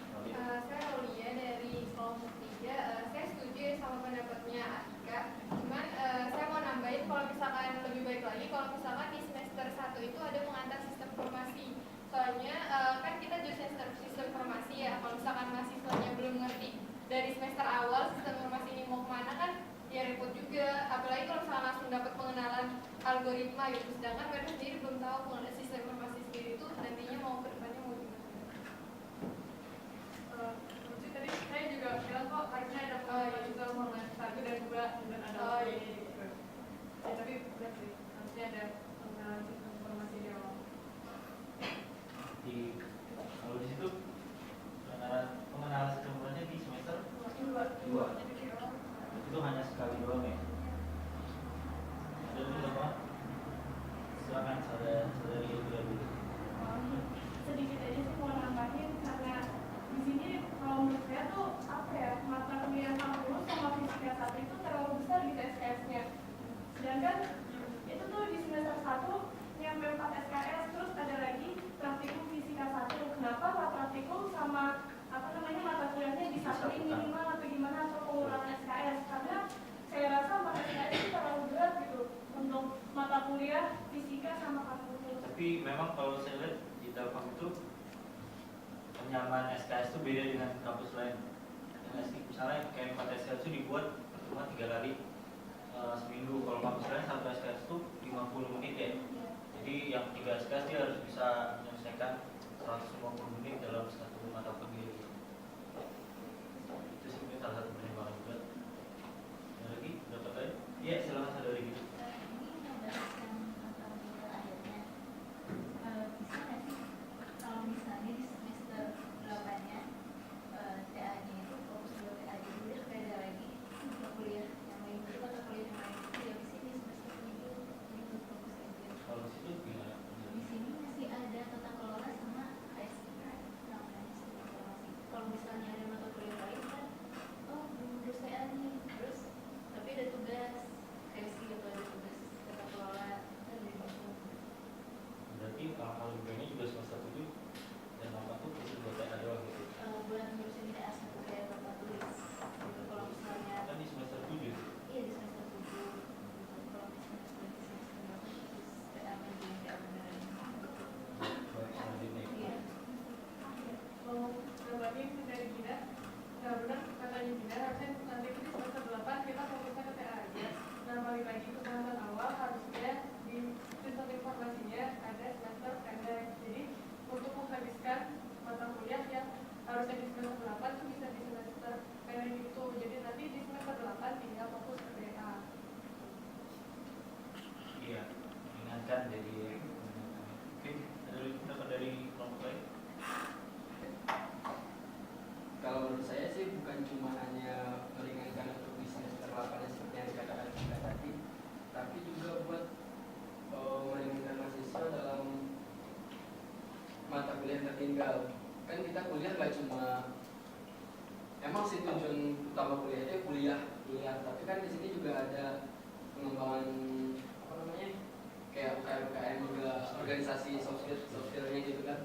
Roli. Saya Aulia dari kelompok 3. Saya setuju sama pendapatnya Atika. Cuman saya mau nambahin kalau misalkan lebih baik lagi kalau misalkan di semester 1 itu ada pengantar sistem informasi. Soalnya kan kita jurusan sistem informasi ya. Kalau misalkan mahasiswanya belum ngerti dari semester awal sistem informasi ini mau kemana kan ya repot juga. Apalagi kalau misalkan langsung dapat pengenalan algoritma gitu. Sedangkan mereka sendiri belum tahu pengenalan sistem informasi sendiri itu nantinya mau ke depannya mau gimana. Tadi saya juga bilang kok harusnya ada pengenalan juga pengenalan 1 dan 2 dan ada gitu. Ya, tapi benar sih, harusnya ada pengenalan sistem informasi di awal. Kalau di situ pengenalan sistem informasi di semester 2. Itu hanya sekali doang ya. Ada memang kalau saya lihat di Telkom itu penyamaan SKS itu beda dengan kampus lain. Misalnya kayak 4 SKS itu dibuat cuma 3 kali seminggu. Kalau kampus lain satu SKS itu 50 menit ya. Jadi yang 3 SKS dia harus bisa menyelesaikan 150 menit dalam satu mata kuliah. Itu sebenarnya salah satu pertimbangan juga. Ada lagi dapat lagi? Iya, silakan saudari gitu. Ini membahaskan tentang akhirnya. Bisa nggak sih kalau misalnya di semester 8-nya TA-nya itu fokus dua TA dulu ya, beda lagi mata kuliah yang lain itu mata kuliah yang lain itu ya di sini semester 7 itu fokus aja. Kalau di situ gimana? Di sini masih ada tata kelola sama HSI namanya sistem informasi. Kalau misalnya ada mata kuliah lain kan, oh belum lulus TA nih, terus tapi ada tugas HSI atau ada tugas tata kelola kan dari itu. Berarti kalau ini juga semester 7 dan 8 tuh itu 2 TA doang gitu. Bulan ngurusin TA satu kayak bapak tulis gitu. Kalau misalnya Kan di semester 7. iya di semester 7 gitu. Kalau misalnya di semester 8 terus TA lagi TA beneran Baik, selanjutnya. iya. Mau nambahin dari Gina, nah benar katanya Gina, harusnya nanti itu di semester 8 kita fokusnya ke TA aja. Nah balik lagi ke bahasan awal, harusnya di sistem informasinya ada semester pendek. Jadi untuk menghabiskan mata kuliah yang harusnya di semester 8 itu bisa di semester pendek itu. Jadi nanti di semester 8 tinggal fokus ke TA. Iya, ingatkan jadi oke, ada lagi pendapat dari kelompok lain? Kalau menurut saya sih bukan cuma hanya meringankan untuk di semester 8 seperti yang dikatakan kita tadi, tapi juga buat meringankan mahasiswa dalam mata kuliah tertinggal. Kan kita kuliah nggak cuma emang sih tujuan utama kuliahnya kuliah, tapi kan di sini juga ada pengembangan apa namanya kayak UKM juga, organisasi soft skillnya gitu kan.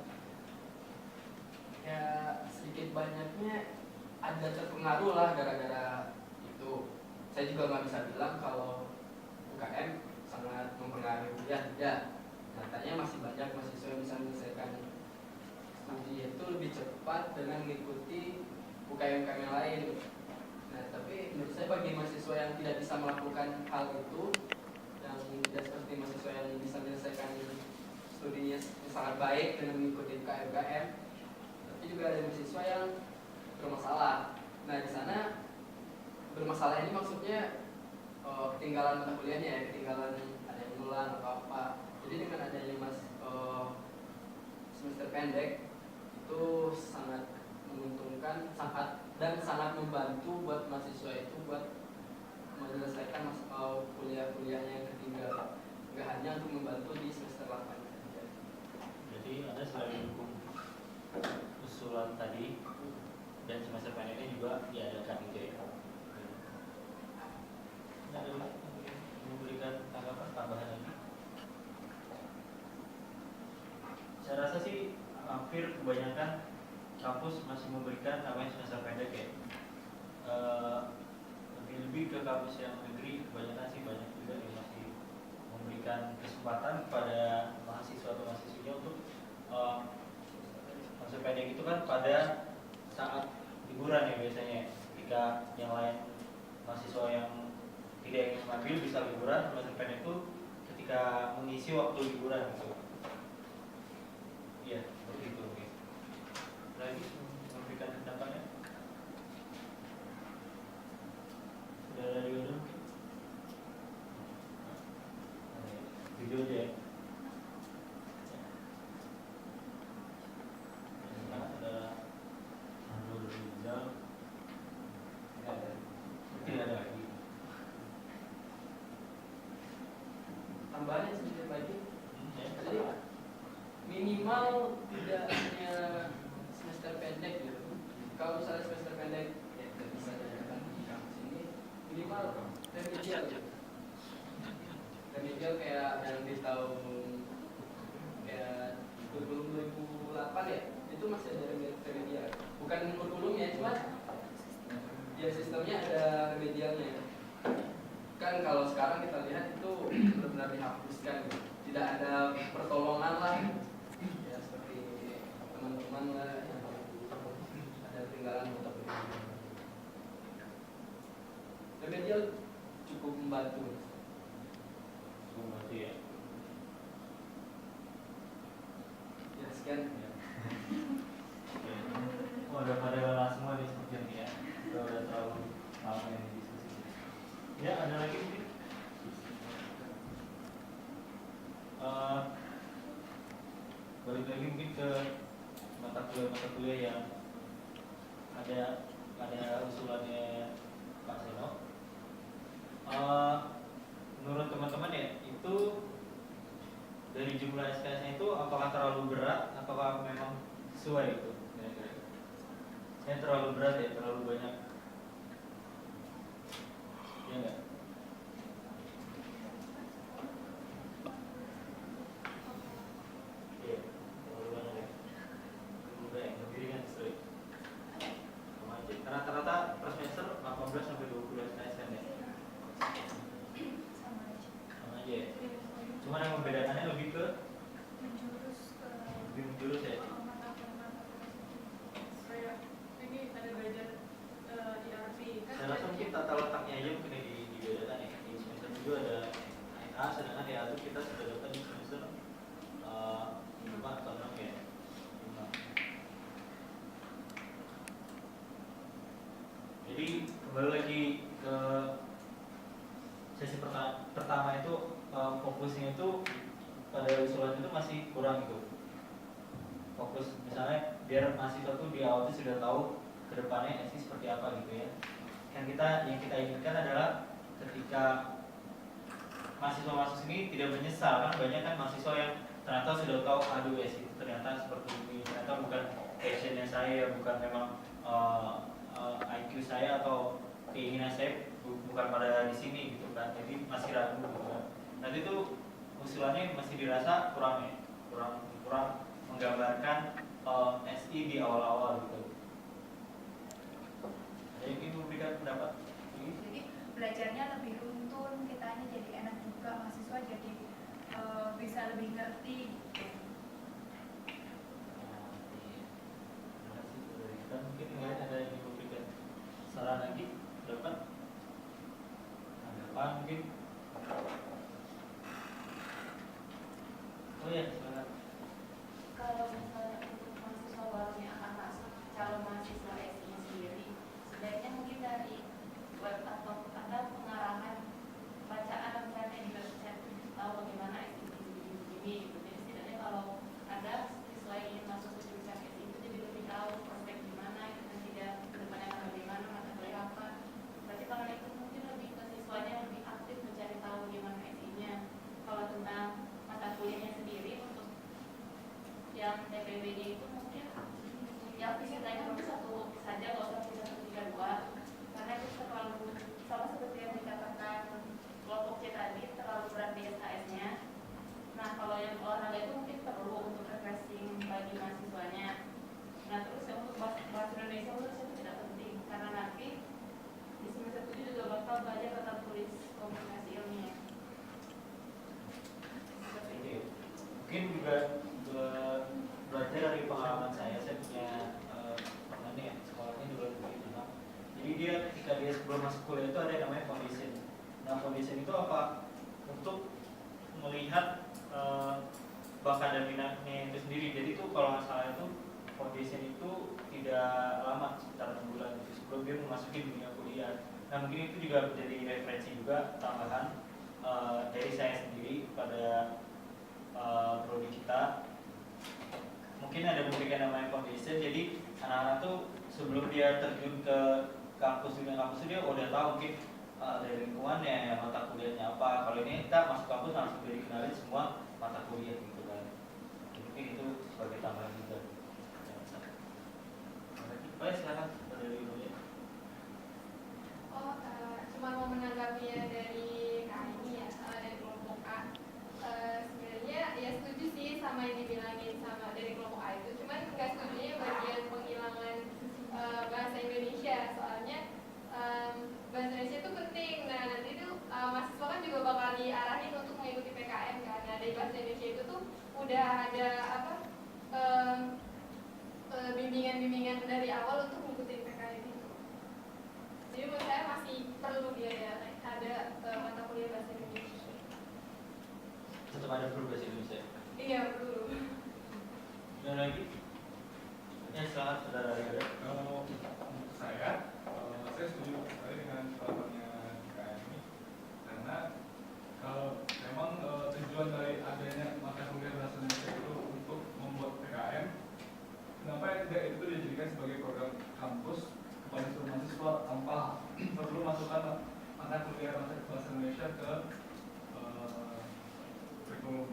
Ya sedikit banyaknya ada terpengaruh lah gara-gara itu. Saya juga nggak bisa bilang kalau UKM sangat mempengaruhi ya. Nyatanya masih banyak mahasiswa yang bisa menyelesaikan studi itu lebih cepat dengan mengikuti UKM-UKM yang lain. Nah, tapi menurut saya bagi mahasiswa yang tidak bisa melakukan hal itu, yang tidak seperti mahasiswa yang bisa menyelesaikan studinya sangat baik dengan mengikuti UKM-UKM, tapi juga ada mahasiswa yang bermasalah. Nah, di sana bermasalah ini maksudnya ketinggalan mata kuliahnya ya, ketinggalan ada yang ngulang atau apa. Jadi dengan adanya semester pendek itu sangat menguntungkan, sangat membantu buat mahasiswa itu buat menyelesaikan kuliah-kuliahnya yang tertinggal. Nggak hanya untuk membantu di semester 8 saja. Jadi Anda selain dukung usulan tadi dan semester pendeknya juga diadakan gitu ya. Ada memberikan tanggapan tambahan lagi? Saya rasa sih hampir kebanyakan kampus masih memberikan namanya semester pendek ya. Lebih ke kampus yang negeri kebanyakan sih banyak juga yang masih memberikan kesempatan kepada mahasiswa atau mahasiswinya untuk semester pendek itu kan pada saat liburan ya biasanya. Ketika yang lain mahasiswa yang tidak ingin mengambil bisa liburan, semester pendek itu ketika mengisi waktu liburan gitu. Iya, seperti itu. Oke. Lagi memberikan pendapatnya. Sudah ada di mana? Video aja ya. Sekarang ada Nurul Rizal. Tidak ada lagi. Tambahannya sedikit lagi. Jadi minimal tidak hanya semester pendek gitu. Kalau misalnya semester pendek ya tidak bisa diadakan di kampus ini, minimal remedial gitu. Remedial kayak yang di tahun kayak kurikulum 2008 ya, itu masih ada remedial. Bukan kurikulumnya, cuma ya sistemnya ada remedialnya. Kan kalau sekarang kita lihat itu benar-benar dihapuskan gitu. tidak ada pertolongan lah ya, seperti teman-teman lah yang ada tinggalan mata kuliah. Remedial cukup membantu. Membantu ya. Ya sekian ya. Oh, udah pada lelah semua nih sepertinya ya. Udah terlalu lama ini diskusi. Ya, ada lagi mungkin? Balik lagi mungkin ke mata kuliah yang ada usulannya Pak Seno. Menurut teman-teman ya, itu dari jumlah SKS-nya itu apakah terlalu berat, apakah memang sesuai itu? Saya terlalu berat ya, terlalu banyak. Ya enggak? Iya, terlalu banyak ya. Terlalu banyak, lebih ringan sesuai. Sama aja. Rata-rata per semester 18 sampai 20 SKS kan ya? Sama aja. Sama aja ya. Cuman yang membedakannya lebih ke lebih menjurus ya. Kayak ini ada belajar ERP kan. Saya rasa mungkin tata letaknya aja mungkin dibedakan ya. Di semester 7 ada A, sedangkan di A itu kita sudah dapat di semester 5 atau 6 ya. 5. Jadi kembali lagi ke sesi pertama itu fokusnya itu pada usulan itu masih kurang gitu. Fokus misalnya biar mahasiswa tuh di awal itu sudah tahu kedepannya SI seperti apa gitu ya. Yang kita inginkan adalah ketika mahasiswa masuk sini tidak menyesal, kan banyak kan mahasiswa yang ternyata sudah tahu aduh SI itu ternyata seperti ini, ternyata bukan passionnya saya, bukan memang IQ saya atau keinginan saya bukan pada di sini gitu kan, jadi masih ragu gitu kan. Nanti itu usulannya masih dirasa kurang ya, kurang menggambarkan SI di awal-awal gitu. Ada yang ingin memberikan pendapat? Jadi belajarnya lebih runtun, kitanya jadi enak juga, mahasiswa jadi bisa lebih ngerti gitu. Terima kasih dari kita. Mungkin yang lain ada yang ingin memberikan saran lagi, pendapat, tanggapan mungkin. Oh ya, silakan. Kalau misalnya untuk mahasiswa baru yang akan masuk, calon mahasiswa SI sendiri, sebaiknya mungkin dari web atau ada pengarahan bacaan dan misalnya juga bisa tahu bagaimana SI ini gitu. Jadi setidaknya kalau ada siswa yang ingin masuk ke jurusan SI itu jadi lebih tahu prospek gimana, itu dan tidak kedepannya akan bagaimana, mata kuliah apa. Berarti kalau itu mungkin lebih ke siswanya lebih aktif mencari tahu gimana SI-nya. Kalau tentang mata kuliahnya sendiri untuk yang TPB-nya itu mungkin yang fisikanya mungkin satu saja, nggak usah bisa 1, 3, 2 karena itu terlalu sama seperti yang dikatakan kelompok C tadi, terlalu berat di SKS-nya. Nah kalau yang olahraga itu mungkin perlu untuk refreshing bagi mahasiswanya. Nah terus yang untuk bahasa Indonesia menurut saya itu tidak penting karena nanti di semester 7 juga bakal belajar tata tulis komunikasi ilmiah. Mungkin juga belajar dari pengalaman saya punya teman ya, sekolahnya juga begitu. Jadi dia ketika dia sebelum masuk kuliah itu ada yang namanya foundation. Nah foundation itu apa? Untuk melihat bakat dan minatnya itu sendiri. Jadi itu kalau nggak salah itu foundation itu tidak lama, sekitar 6 bulan itu sebelum dia memasuki dunia kuliah. Nah mungkin itu juga menjadi referensi juga tambahan dari saya sendiri pada prodi kita. Mungkin ada memberikan namanya foundation, jadi anak-anak tuh sebelum dia terjun ke kampus dunia kampus dia udah tahu mungkin dari lingkungannya, mata kuliahnya apa. Kalau ini kita masuk kampus langsung dikenalin semua mata kuliah gitu kan. Mungkin itu sebagai tambahan juga. Baik, silakan dari dulu ya. Cuma mau menanggapinya dari ini ya, dari kelompok A. Sebenarnya ya setuju sih sama yang dibilangin sama dari kelompok A itu, cuman nggak setuju bagian penghilangan bahasa Indonesia. Soalnya bahasa Indonesia itu penting. Nah nanti itu mahasiswa kan juga bakal diarahin untuk mengikuti PKN kan. Nah dari bahasa Indonesia udah ada apa bimbingan-bimbingan dari awal untuk mengikuti PKN itu. Jadi menurut saya masih perlu dia ya ada mata kuliah bahasa Indonesia. Tetap ada perlu bahasa Indonesia. Iya perlu. Dan lagi? Ya silakan saudara Ria. Kalau saya setuju sekali dengan pendapat KM ini, karena kalau memang tujuan dari adanya mata kuliah bahasa Indonesia itu untuk membuat PKM, kenapa tidak itu dijadikan sebagai program kampus kepada seluruh mahasiswa tanpa perlu masukkan mata kuliah bahasa Indonesia ke kurikulum.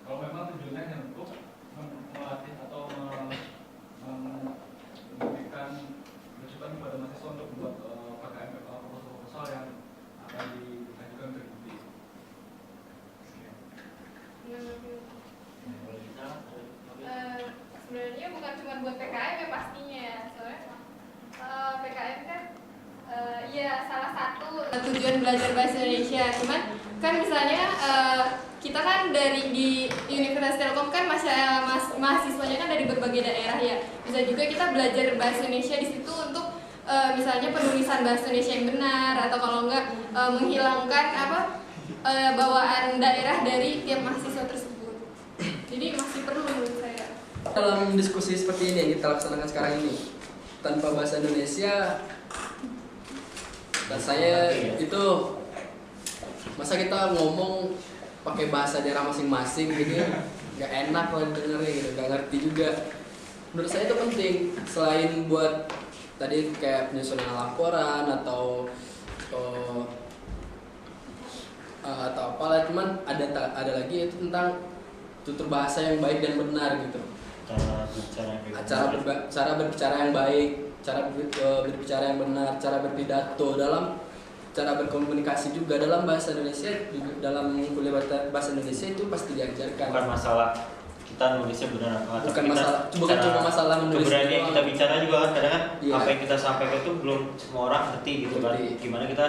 Kalau memang tujuannya hanya untuk melatih atau memberikan kejutan kepada mahasiswa untuk membuat PKM proposal yang akan diajukan ke DIPTI. Sebenarnya bukan cuma buat PKM ya pastinya ya, soalnya PKM kan ya salah satu tujuan belajar bahasa Indonesia. Cuman kan misalnya kita kan di Universitas Telkom kan mahasiswanya kan dari berbagai daerah ya. Bisa juga kita belajar bahasa Indonesia di situ untuk misalnya penulisan bahasa Indonesia yang benar, atau kalau enggak menghilangkan bawaan daerah dari tiap mahasiswa tersebut. Jadi masih perlu menurut saya. Dalam diskusi seperti ini yang kita laksanakan sekarang ini, tanpa bahasa Indonesia, dan saya itu masa kita ngomong pakai bahasa daerah masing-masing gitu, nggak enak lah dengernya gitu, nggak ngerti juga. Menurut saya itu penting, selain buat tadi kayak penyusunan laporan atau apalah, cuman ada lagi itu tentang tutur bahasa yang baik dan benar gitu. Cara berbicara yang baik, cara berbicara yang benar, cara berpidato, dalam cara berkomunikasi juga dalam bahasa Indonesia, dalam kuliah bahasa Indonesia itu pasti diajarkan. Bukan masalah kita nulisnya benar apa, bukan cuma masalah menulis. Keberanian kita bicara juga kan kadang kan iya. Apa yang kita sampaikan itu belum semua orang ngerti gitu kan. Gimana kita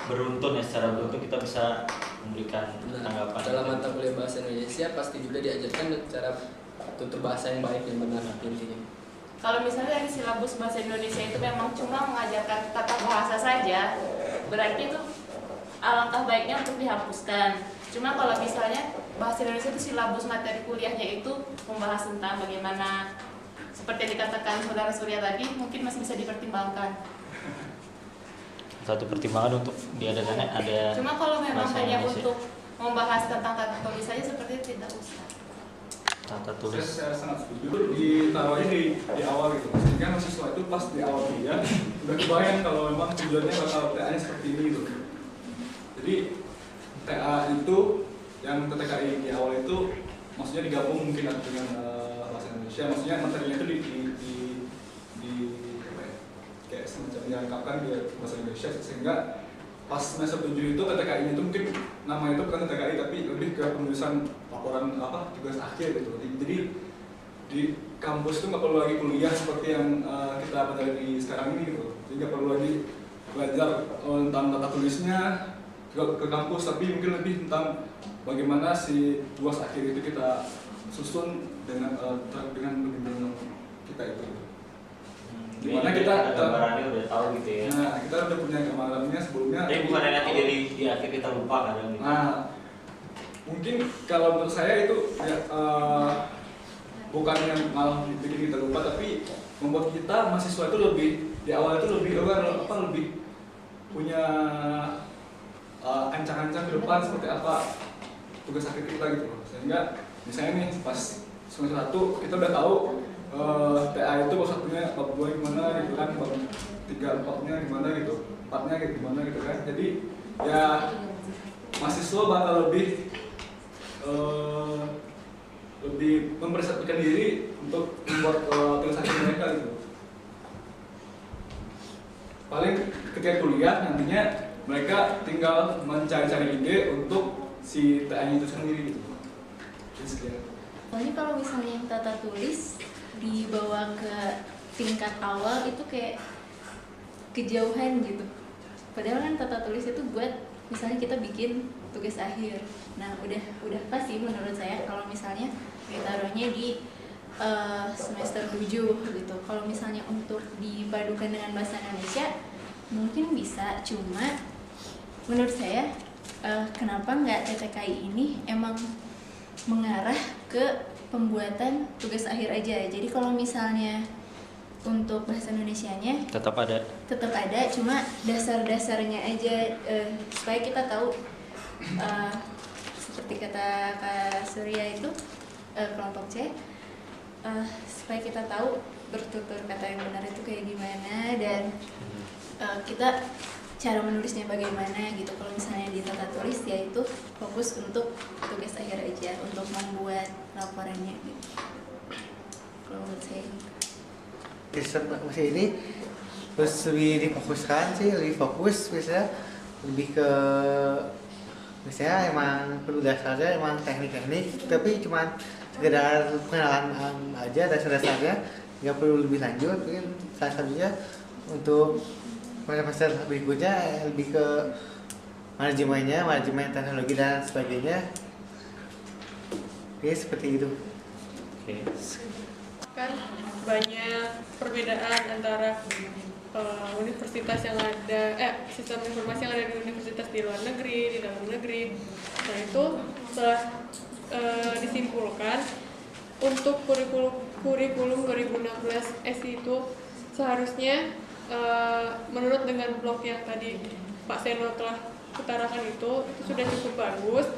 beruntun ya, secara beruntun kita bisa memberikan tanggapan. Dalam mata kuliah bahasa Indonesia pasti juga diajarkan cara tutur bahasa yang baik dan benar intinya. Kalau misalnya dari silabus bahasa Indonesia itu memang cuma mengajarkan tata bahasa saja, berarti itu alangkah baiknya untuk dihapuskan. Cuma kalau misalnya bahasa Indonesia itu silabus materi kuliahnya itu membahas tentang bagaimana, seperti yang dikatakan saudara Surya tadi, mungkin masih bisa dipertimbangkan. Satu pertimbangan untuk diadakannya ada. Cuma kalau memang bahasa hanya Indonesia. untuk membahas tentang tata tulis saja seperti itu tidak usah. Tata tulis. Saya sangat setuju ditaruhnya di awal gitu, sehingga mahasiswa itu pas di awal dia udah kebayang kalau memang tujuannya bakal TA-nya seperti ini gitu. Jadi TA itu yang TTKI di awal itu maksudnya digabung mungkin dengan bahasa Indonesia, maksudnya materinya itu di apa ya, kayak semacam dilengkapkan di bahasa Indonesia, sehingga pas semester 7 itu TTKI-nya itu mungkin namanya itu bukan TTKI tapi lebih ke penulisan laporan tugas akhir gitu. Jadi di kampus itu nggak perlu lagi kuliah seperti yang kita pelajari sekarang ini gitu. Jadi nggak perlu lagi belajar tentang tata tulisnya ke kampus, tapi mungkin lebih tentang bagaimana si tugas akhir itu kita susun dengan bimbingan kita itu. Dimana kita gambarannya udah tahu gitu ya. Nah, kita udah punya gambarannya sebelumnya. Tapi bukan nanti di akhir kita lupa kadang gitu. Nah, mungkin kalau menurut saya itu ya, bukan yang malah bikin kita lupa, tapi membuat kita mahasiswa itu lebih di awal itu lebih aware, lebih punya ancang-ancang ke depan seperti apa tugas akhir kita gitu. Sehingga misalnya nih pas semester 1 kita udah tahu TA itu bab 1-nya, bab 2 gimana gitu kan, bab 3, 4-nya gimana gitu, 4-nya kayak gimana gitu kan. Jadi ya mahasiswa bakal lebih mempersiapkan diri untuk membuat tugas akhir mereka gitu. Paling ketika kuliah nantinya mereka tinggal mencari-cari ide untuk si TA-nya itu sendiri gitu. Soalnya kalau misalnya yang tata tulis dibawa ke tingkat awal itu kayak kejauhan gitu. Padahal kan tata tulis itu buat misalnya kita bikin tugas akhir. Nah, udah pas sih menurut saya kalau misalnya ditaruhnya di semester 7 gitu. Kalau misalnya untuk dipadukan dengan bahasa Indonesia mungkin bisa, cuma menurut saya kenapa nggak TTKI ini emang mengarah ke pembuatan tugas akhir aja. Jadi kalau misalnya untuk bahasa Indonesianya tetap ada, cuma dasar-dasarnya aja supaya kita tahu seperti kata Kak Surya itu kelompok C, supaya kita tahu bertutur kata yang benar itu kayak gimana dan kita cara menulisnya bagaimana gitu. Kalau misalnya di tata tulis ya itu fokus untuk tugas akhir aja, untuk membuat laporannya gitu. Kalau menurut saya gitu. Sistem masih ini terus lebih difokuskan sih, lebih fokus biasanya lebih ke misalnya emang perlu dasarnya emang teknik-teknik, tapi cuman sekedar pengenalan aja dasar-dasarnya, nggak perlu lebih lanjut. Mungkin salah satunya untuk semester berikutnya lebih ke manajemen teknologi dan sebagainya. Oke, seperti itu. Oke. Kan banyak perbedaan antara universitas yang ada sistem informasi yang ada di universitas di luar negeri, di dalam negeri. Nah, itu setelah disimpulkan untuk kurikulum 2016 SI itu seharusnya menurut dengan blog yang tadi Pak Seno telah utarakan itu sudah cukup bagus,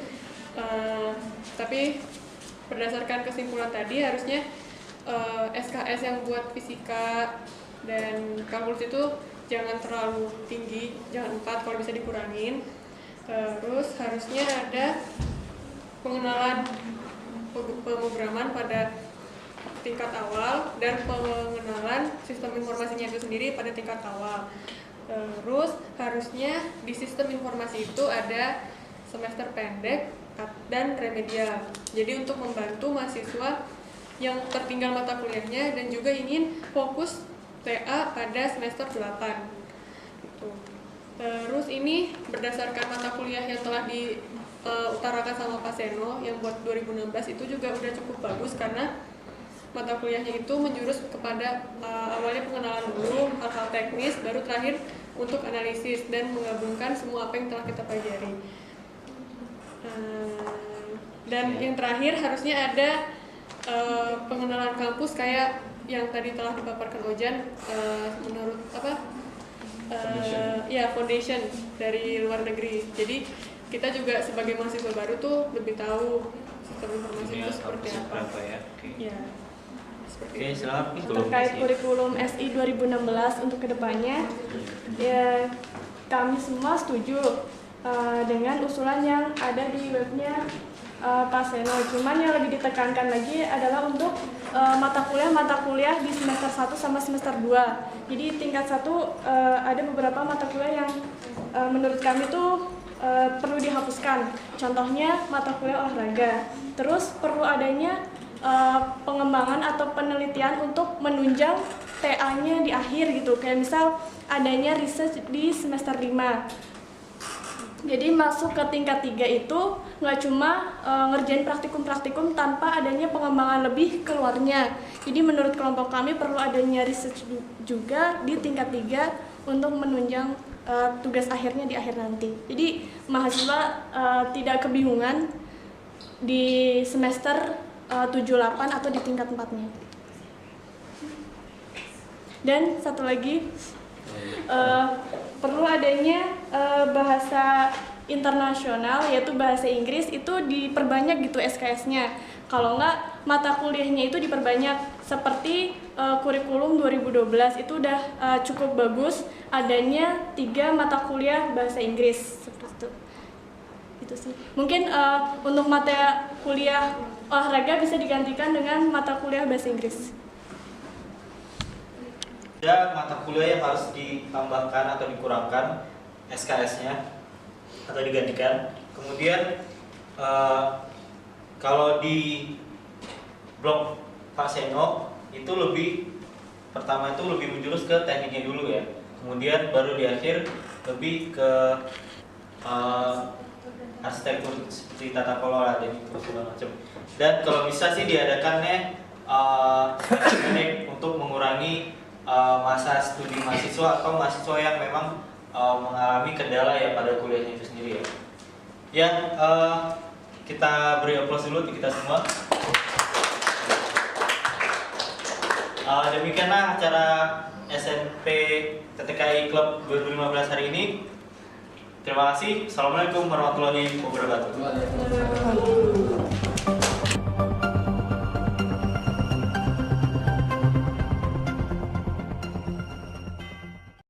tapi berdasarkan kesimpulan tadi harusnya SKS yang buat fisika dan kalkulus itu jangan terlalu tinggi, jangan 4 kalau bisa dikurangin. Terus harusnya ada pengenalan pemrograman pada tingkat awal dan pengenalan sistem informasinya itu sendiri pada tingkat awal. Terus harusnya di sistem informasi itu ada semester pendek dan remedial. Jadi untuk membantu mahasiswa yang tertinggal mata kuliahnya dan juga ingin fokus TA pada semester 8 gitu. Terus ini berdasarkan mata kuliah yang telah diutarakan sama Pak Seno yang buat 2016 itu juga udah cukup bagus karena mata kuliahnya itu menjurus kepada awalnya pengenalan dulu, hal-hal teknis, baru terakhir untuk analisis dan menggabungkan semua apa yang telah kita pelajari. Dan yang terakhir harusnya ada pengenalan kampus kayak yang tadi telah dipaparkan Ojan, menurut foundation dari luar negeri. Jadi kita juga sebagai mahasiswa baru tuh lebih tahu sistem informasi itu seperti apa. Ya. Oke, silakan. Terkait kurikulum SI 2016 untuk kedepannya, ya kami semua setuju dengan usulan yang ada di webnya Pak Seno. Cuman yang lebih ditekankan lagi adalah untuk mata kuliah di semester 1 sama semester 2. Jadi tingkat 1 ada beberapa mata kuliah yang menurut kami tuh perlu dihapuskan. Contohnya mata kuliah olahraga. Terus perlu adanya pengembangan atau penelitian untuk menunjang TA-nya di akhir gitu. Kayak misal adanya research di semester 5. Jadi masuk ke tingkat 3 itu nggak cuma ngerjain praktikum-praktikum tanpa adanya pengembangan lebih keluarnya. Jadi menurut kelompok kami perlu adanya research juga di tingkat 3 untuk menunjang tugas akhirnya di akhir nanti. Jadi mahasiswa tidak kebingungan di semester 7-8 atau di tingkat 4-nya. Dan satu lagi, perlu adanya bahasa internasional yaitu bahasa Inggris itu diperbanyak gitu SKS-nya. Kalau enggak mata kuliahnya itu diperbanyak seperti kurikulum 2012 itu udah cukup bagus adanya 3 mata kuliah bahasa Inggris seperti itu. Itu sih. Mungkin untuk mata kuliah olahraga bisa digantikan dengan mata kuliah bahasa Inggris. Ada mata kuliah yang harus ditambahkan atau dikurangkan SKS-nya atau digantikan. Kemudian kalau di blog Pak Seno itu pertama itu lebih menjurus ke tekniknya dulu ya. Kemudian baru di akhir lebih ke arsitektur seperti tata kelola dan itu segala macam. Dan kalau bisa sih diadakannya pendek untuk mengurangi masa studi mahasiswa atau mahasiswa yang memang mengalami kendala ya pada kuliahnya itu sendiri ya. Ya, kita beri aplaus dulu untuk kita semua. Demikianlah acara SMP TTKI Club 2015 hari ini. Terima kasih. Assalamualaikum warahmatullahi wabarakatuh.